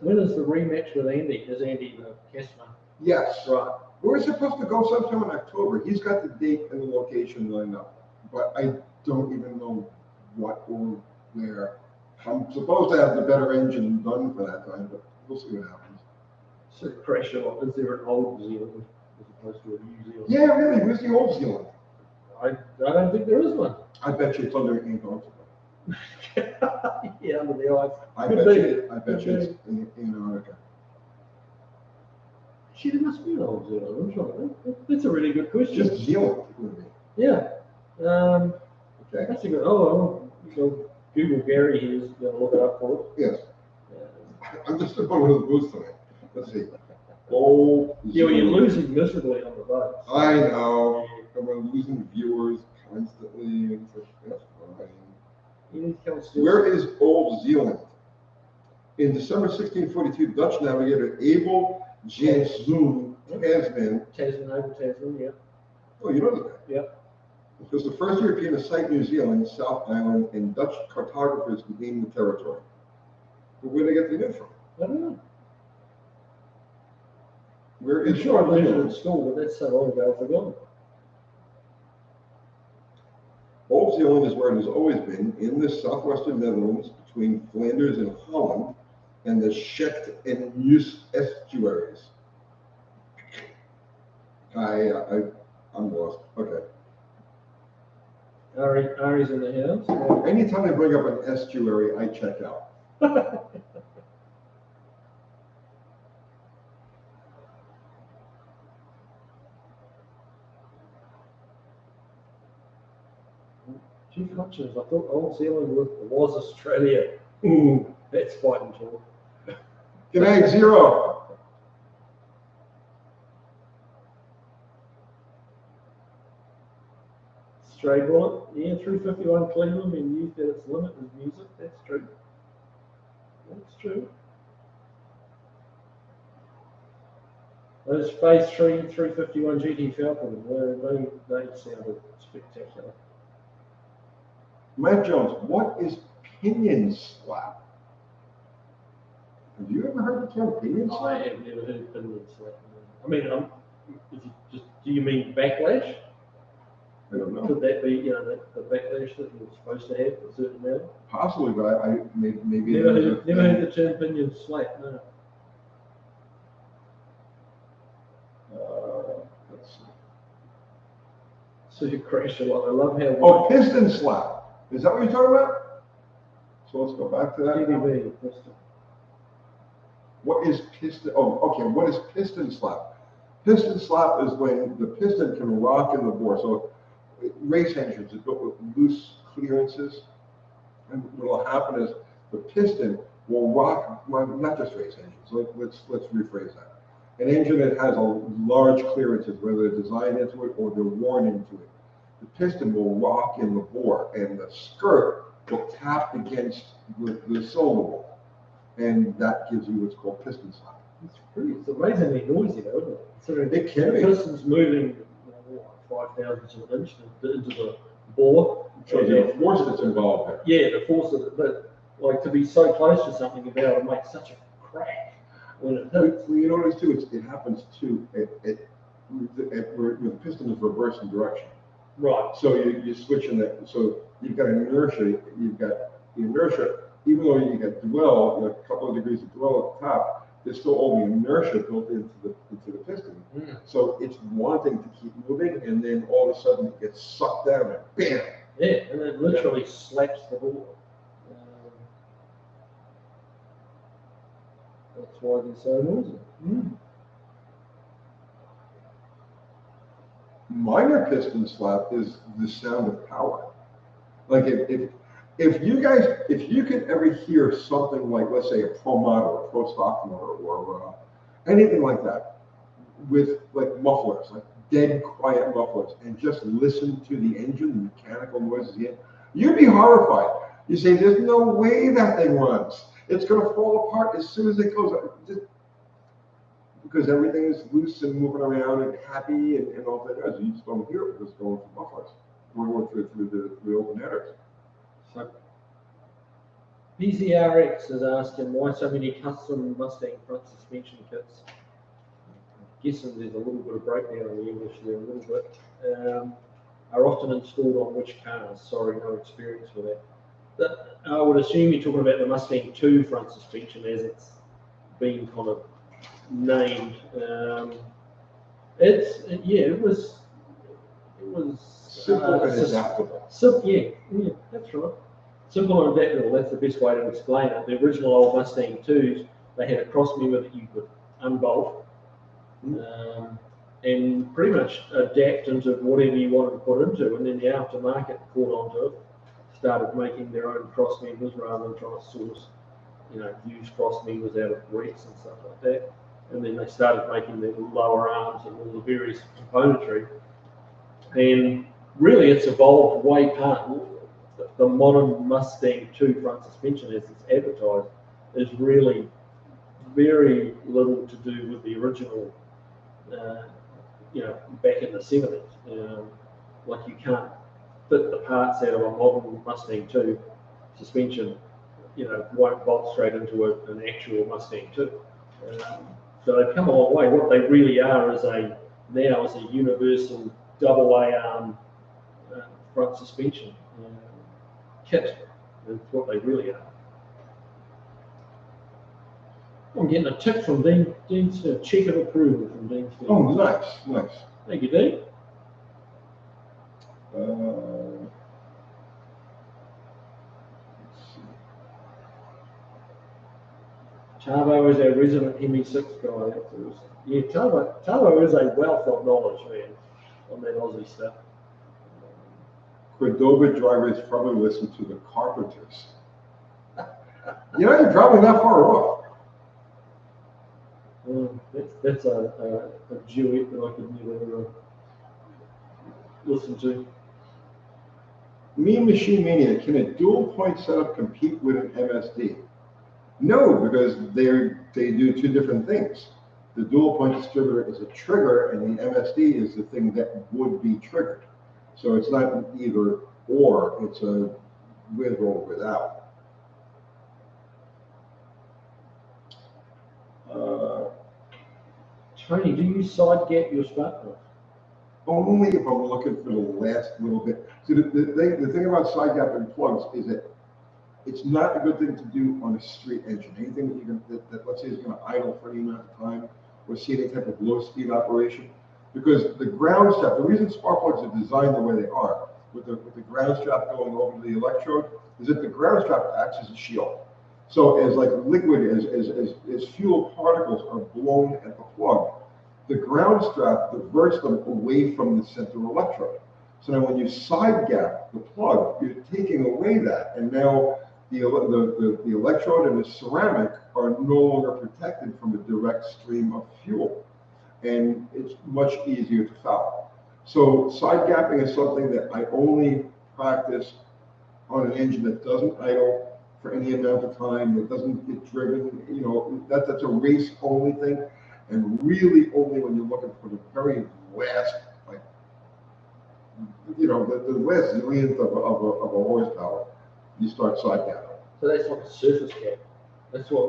When is the rematch with Andy? Is Andy the Cashman? Yes. Right. We were supposed to go sometime in October. He's got the date and the location lined up, but I don't even know what or where. I'm supposed to have the better engine done for that time, but we'll see what happens. So crash a lot. Is there an old Zealand as opposed to a New Zealand? Yeah, really, where's the old Zealand? I don't think there is one. I bet you it's under Antarctica. Yeah, under the ice. I Could bet be. you, I bet you Could it's in Antarctica. Gee, there must be an old Zealand. I'm trying to think. That's a really good question. Just Zealand it would be. Yeah. Okay. That's a good. Oh, so Google Gary here is going to look it up for us. Yes. I'm just about one of the booths tonight. Let's see. Oh, Yeah, well, you're losing miserably on the votes. I know. And we're losing viewers constantly. And that's fine. You need to come still. Where is Old Zealand? In December 1642, Dutch navigator Abel Janszoon Tasman. Tasman, over Tasman, yeah. Oh, you know that? Yeah. It was the first European to sight New Zealand, South Island, and Dutch cartographers named the territory. But where did they get the news from? I don't know. Where I'm is sure I Old learned it Zealand? at school, but that's so long ago, I've forgotten. Old Zealand is where it has always been, in the southwestern Netherlands, between Flanders and Holland, and the Scheldt and Meuse estuaries. I'm lost. Okay. Ari's in the house. Anytime I bring up an estuary, I check out. Chief Hutchins, I thought Old Zealand was Australia. Ooh, that's fighting talk. G'day, Zero. Stray bullet, yeah, 351 Cleveland and used at its limit is music. That's true. That's true. Those Phase 3 351 GT Falcons, they sounded spectacular. Matt Jones, what is pinion slap? Have you ever heard the term pinion I slap? have never heard of Finland slap. I mean, if you just, do you mean backlash? I don't know. Could that be, the backlash that you're supposed to have a certain amount? Possibly, but I maybe. Never heard the term pinion slap, no. Let's see. So you crash a lot. I love how. Oh, piston slap. Is that what you're talking about? So let's go back to that. TDB, piston. What is piston? Oh, okay. What is piston slap? Piston slap is when the piston can rock in the bore. So race engines are built with loose clearances, and what will happen is the piston will rock. Well, not just race engines. Let's rephrase that. An engine that has a large clearances, whether they're designed into it or they're worn into it, the piston will rock in the bore, and the skirt will tap against the cylinder wall, and that gives you what's called piston slap. It's amazingly noisy, though, isn't it? Considering It can be. the piston's moving 5,000ths of an inch into the bore. So the force that's involved there. Yeah, the force of it, but like to be so close to something and be able to make such a crack when it hits. Well, you notice too, it happens too where the piston is reversed in direction. Right. So you're switching that. So you've got inertia. You've got the inertia, even though you got dwell, a couple of degrees of dwell at the top, there's still all the inertia built into the piston. Mm. So it's wanting to keep moving, and then all of a sudden it gets sucked down and bam. Yeah, and it literally slaps the ball. That's why they're so noisy. Mm. Minor piston slap is the sound of power. Like if you could ever hear something like, let's say, a pro model or pro stock motor or anything like that with like mufflers, like dead quiet mufflers, and just listen to the engine, the mechanical noises in, you'd be horrified. You say, there's no way that thing runs. It's going to fall apart as soon as it goes up. Because everything is loose and moving around and happy and all that. You just don't hear it because it's going through mufflers, going through the open headers. So, BZRX is asking why so many custom Mustang front suspension kits. guessing there's a little bit of breakdown in the English there a little bit, are often installed on which cars? Sorry, no experience with that. But I would assume you're talking about the Mustang 2 front suspension as it's been kind of named. It was Simple and adaptable. yeah, that's right. Simple and adaptable. That's the best way to explain it. The original old Mustang 2s, they had a cross member that you could unbolt and pretty much adapt into whatever you wanted to put into. And then the aftermarket caught onto it, started making their own cross members rather than trying to source, used cross members out of wrecks and stuff like that. And then they started making the lower arms and all the various componentry. And really, it's evolved way past the modern Mustang 2 front suspension as it's advertised is really very little to do with the original, back in the 70s. Like you can't fit the parts out of a modern Mustang 2 suspension, won't bolt straight into an actual Mustang 2. So they've come a long way. What they really are is a universal double A-arm front suspension kit. That's what they really are. I'm getting a tick from Dean. Dean's check of approval from Dean. Oh, nice. Thank you, Dean. Let's see. Tavo is our resident ME6 guy. Yeah, Tavo is a wealth of knowledge, man, on that Aussie stuff. Cordova drivers probably listen to the Carpenters. You're probably not far off. That's a duet that I could never listen to. Mean Machine Mania, can a dual point setup compete with an MSD? No, because they do two different things. The dual point distributor is a trigger, and the MSD is the thing that would be triggered. So it's not an either or, it's a with or without. Tony, do you side gap your spark plug? Only if I'm looking for the last little bit. So the thing about side gapping plugs is that it's not a good thing to do on a street engine. Anything that you can, that let's say is going to idle for any amount of time, or see any type of low speed operation, because the ground strap, the reason spark plugs are designed the way they are, with the ground strap going over the electrode, is that the ground strap acts as a shield. So as like liquid, as fuel particles are blown at the plug, the ground strap diverts them away from the center electrode. So now when you side gap the plug, you're taking away that, and now the electrode and the ceramic are no longer protected from a direct stream of fuel, and it's much easier to foul. So side gapping is something that I only practice on an engine that doesn't idle for any amount of time, that doesn't get driven, that's a race only thing, and really only when you're looking for the very last, like, the last zillionth of a horsepower, you start side gapping. So that's like a surface gap. That's what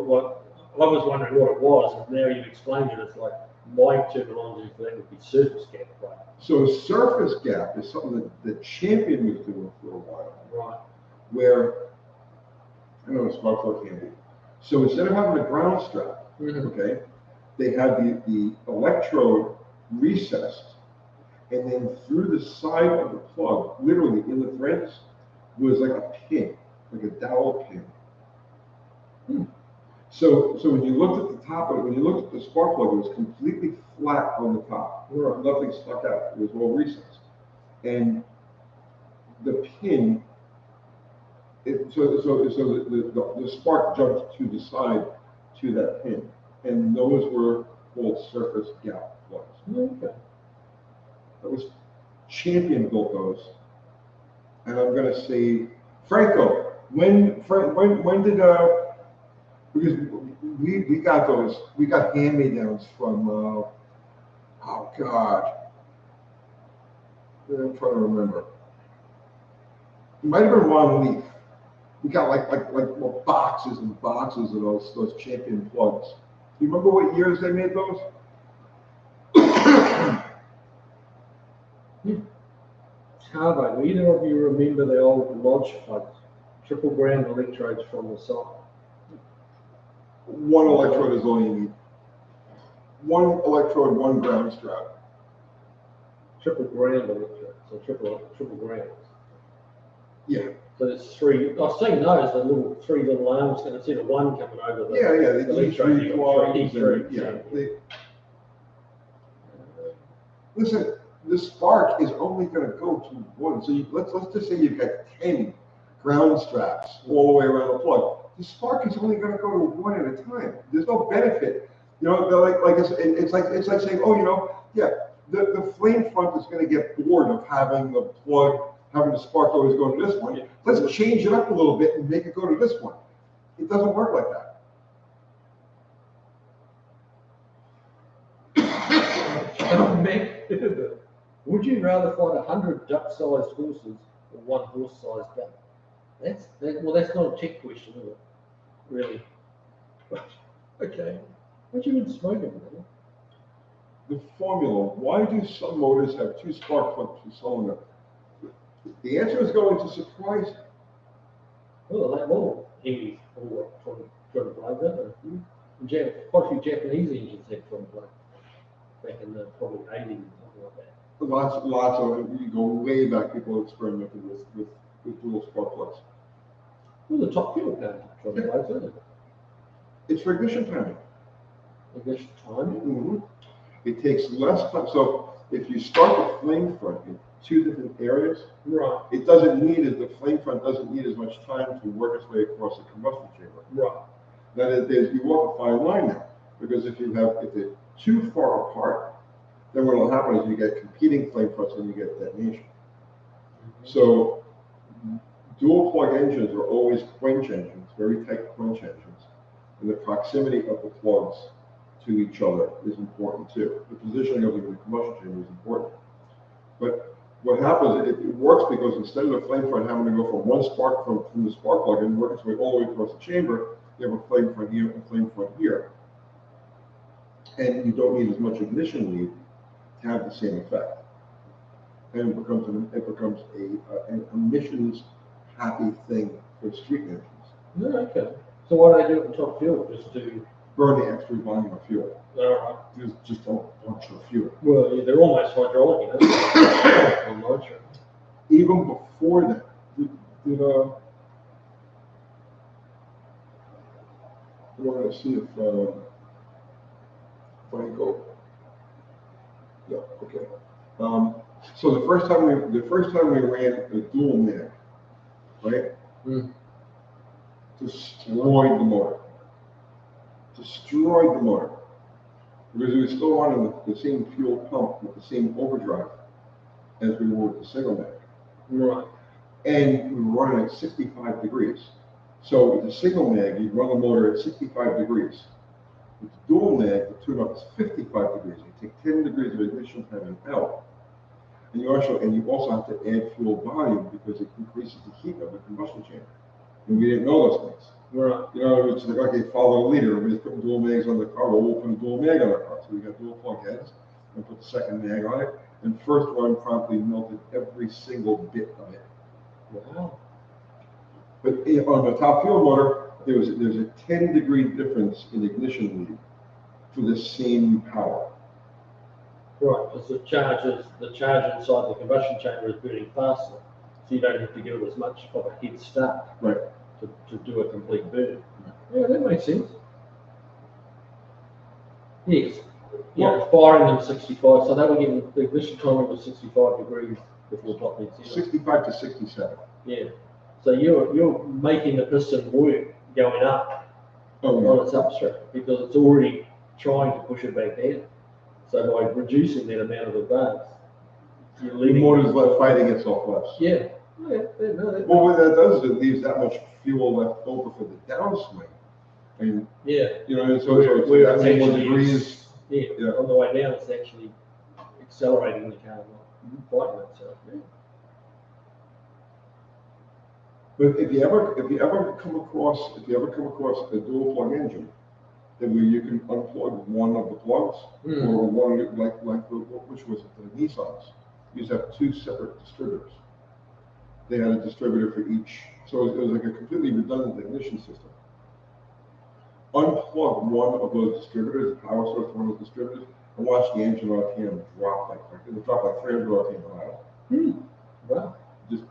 I was wondering what it was, and now you've explained it. It's like my terminology for that would be surface gap, right? So surface gap is something that Champion was doing for a while. Right. Where, I don't know, spark plug can be. So instead of having a ground strap, okay, they had the electrode recessed, and then through the side of the plug, literally in the threads, was like a pin, like a dowel pin. So when you looked at the top of it, when you looked at the spark plug, it was completely flat on the top. Nothing stuck out. It was all recessed. And the pin, so the spark jumped to the side to that pin. And those were called surface gap plugs. Okay. That was Champion built those. And I'm going to say, Franco, when did, because we got those, we got hand-me-downs from, oh God, I'm trying to remember. It might have been Ron Leaf. We got like boxes and boxes of those Champion plugs. Do you remember what years they made those? Carbo, do either of you remember the old Lodge plugs? Triple ground electrodes from the site. One electrode is all you need. One electrode, one ground strap. Triple ground electrode, so triple ground. Yeah. So there's three. I was saying those, the little three little arms, instead of one coming over the. Yeah, the the electrode, E3 you've got plugs, three, and, yeah. Listen, the spark is only going to go to one. So let's just say you've got 10 ground straps all the way around the plug. The spark is only going to go to one at a time. There's no benefit. You know, it's like saying, oh, you know, yeah, the flame front is going to get bored of having the plug, having the spark always go to this one. Yeah. Let's change it up a little bit and make it go to this one. It doesn't work like that. Would you rather fight 100 duck-sized horses or one horse-sized duck? Well, that's not a tech question, is it? Really? Okay. What you been smoking, man? The formula. Why do some motors have 2 spark plugs per cylinder? The answer is going to surprise you. Well, that more heavy for 20 blades, don't they? Quite a few Japanese engines had 20 blades back in the probably 80s, something like that. Lots of, you go way back, people experimented with dual spark plugs. Well, the top fuel can 20 blades, isn't it? It's for ignition timing. Ignition timing? Mm-hmm. It takes less time. So if you start the flame front in 2 different areas, right, it doesn't need it. The flame front doesn't need as much time to work its way across the combustion chamber. Right. That is, you walk a fine line now, because if they're too far apart, then what will happen is you get competing flame fronts and you get detonation. Mm-hmm. So dual plug engines are always quench engines, very tight quench engines, and the proximity of the plugs to each other is important too. The positioning of them in the combustion chamber is important. But what happens, it works because instead of the flame front having to go from one spark from the spark plug and work its way all the way across the chamber, you have a flame front here and a flame front here. And you don't need as much ignition lead to have the same effect. And it becomes an emissions happy thing for street engines. Yeah, okay. So why do they do it in top fuel? Just to burn the extra volume of fuel. All right. There's just a bunch of fuel. Well, yeah, they're almost hydraulic, you know, on nitrogen. Even before that, I want to see if Franco. Yeah. Okay. So the first time we ran the dual mag, right? Destroyed the motor. Destroyed the motor. Because we were still running the same fuel pump with the same overdrive as we were with the single mag. Right. And we were running at 65 degrees. So with the single mag, you run the motor at 65 degrees. With the dual mag, the tune-up is 55 degrees. You take 10 degrees of ignition time out. And you also have to add fuel volume because it increases the heat of the combustion chamber. And we didn't know those things. Right. You know, it's like, okay, follow the leader. Everybody's putting dual mags on the car. Well, we'll put a dual mag on the car. So we got dual plug heads and put the second mag on it. And first run promptly melted every single bit of it. Wow. But on the top fuel motor, there's a 10-degree difference in ignition lead for the same power. Right, because the charge inside the combustion chamber is burning faster, so you don't have to give it as much of a head start. Right. To do a complete burn. Yeah, that makes sense. Yes. Yeah, firing them 65, so they were getting the ignition time was 65 degrees before top heat. 65 to 67. Yeah. So you're making the piston work going up on its upstream because it's already trying to push it back down. So by reducing that amount of advance, you're leaving the motor's left fighting itself less. Yeah. Well, what that does is it leaves that much fuel left over for the downswing. And you know, so it's that more degrees. On the way down, it's actually accelerating the car, not fighting itself. Yeah. But if you ever come across a dual plug engine, then where you can unplug one of the plugs, or one which was it, the Nissans, you used to have two separate distributors. They had a distributor for each, so it was like a completely redundant ignition system. Unplug one of those distributors, the power source from one of those distributors, and watch the engine RPM drop like it would drop like 300 RPM an hour. Wow. Just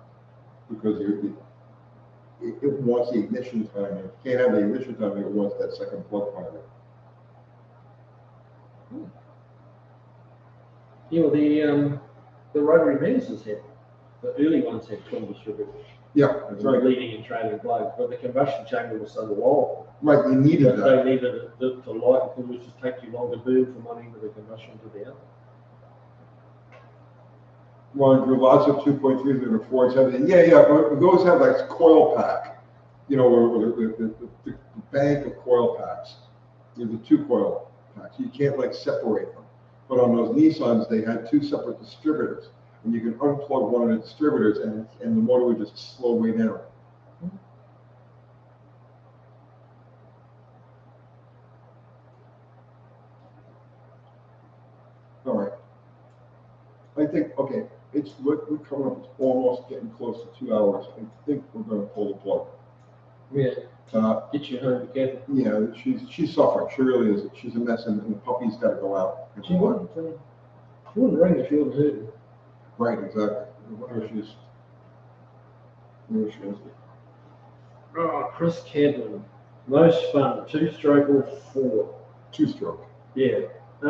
because it wants the ignition timing. It can't have the ignition timing, it wants that second plug part of it. Yeah, well, the rotary Venuses had, the early ones had twin distributors. Yeah, that's right. Leading and trailing plugs, but the combustion chamber was so low. Right, you needed that. They needed it to light because it would just take too long to burn from one end of the combustion to the other. Well, there were lots of 2.3s and 4s. Yeah, but those have like coil pack, you know, or the bank of coil packs. There's the two coil packs. You can't like separate them. But on those Nissans, they had two separate distributors, and you can unplug one of the distributors, and the motor would just slow way down. All right. I think, okay, we're coming up, it's almost getting close to 2 hours. I think we're going to pull the plug. Yeah. Get you home together. Yeah, she's suffering. She really is. She's a mess, and the puppy's got to go out. She wouldn't ring if she wasn't hurting. Right, exactly. Where she is. Oh, Chris Cadman. Most fun, 2-stroke or 4? 2-stroke. Yeah. I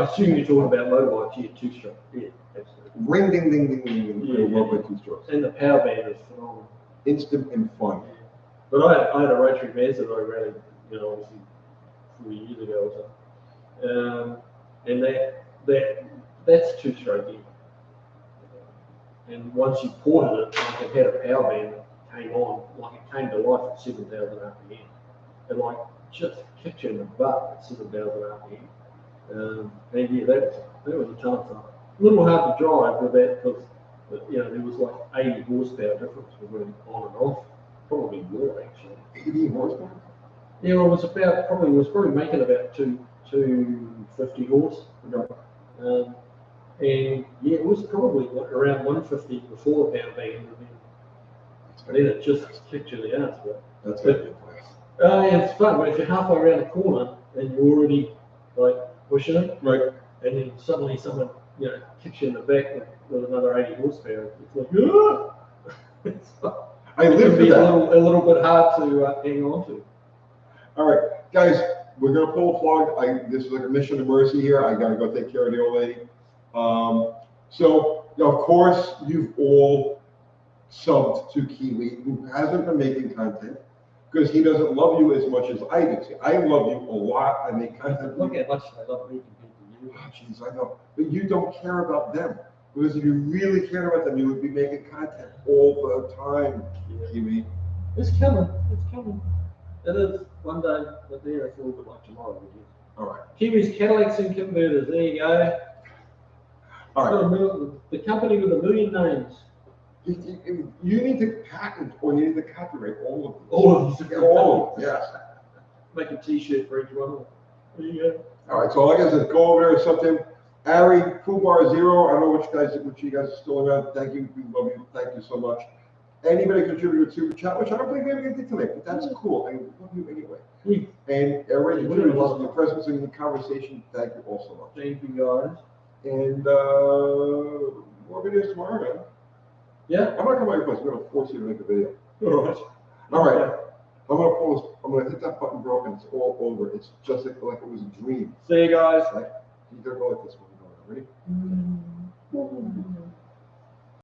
assume you're talking about motorbikes. Yeah, 2-stroke. Yeah, absolutely. Ring, ding, ding, ding, ding, ding. Yeah, I love my 2-strokes. And the power band is phenomenal. Instant and fun. Yeah. But I had a rotary Mazda that I ran, obviously 4 years ago or so. And that's 2-stroke in. And once you ported it, like it had a power band that came on, like it came to life at 7,000 RPM. And like just kicked you in the butt at 7,000 RPM. And yeah, that was a ton of fun. A little hard to drive with that because there was like 80 horsepower difference between on and off. Probably more actually. 80 horsepower? Yeah, well, it was probably making about 250 horse. And yeah, it was probably around 150 before the power band, and then it just kicked you in the ass. That's a good place. It's fun, but if you're halfway around the corner and you're already like pushing it, right, and then suddenly someone kicks you in the back with another 80 horsepower, it's like, ah! I live for that. A little bit hard to hang on to. All right, guys, we're gonna pull a plug. This is like a mission of mercy here. I gotta go take care of the old lady. So of course you've all subbed to Kiwi, who hasn't been making content because he doesn't love you as much as I do. See, I love you a lot. I make content. Look at how much I love making people. Oh, jeez, I know, but you don't care about them. Because if you really cared about them, you would be making content all the time, Kiwi. It's coming. It's coming. It is one day, but there it's a little bit like tomorrow. All right. Kiwi's Cadillacs and Converters. There you go. All right. The company with a million names. You need to patent or you need to copyright all of them. All of them. All of them, yes. Make a T-shirt for each one. There you go. All right, so all I guess is go over there or something. Ari, Poobar Zero, I don't know what you guys are still around. Thank you, we love you. Thank you so much. Anybody contributed to the chat, which I don't think anybody did tonight, but that's cool. I love you anyway. And everybody contributed to the presence in the conversation. Thank you all so much. Thank you, guys. And more videos tomorrow, man. Yeah. I'm not coming to your place. I'm going to force you to make a video. All right. All right. I'm going to pull this. I'm going to hit that button broken. It's all over. It's just like it was a dream. See you guys. Like, you got to go like this one. Ready?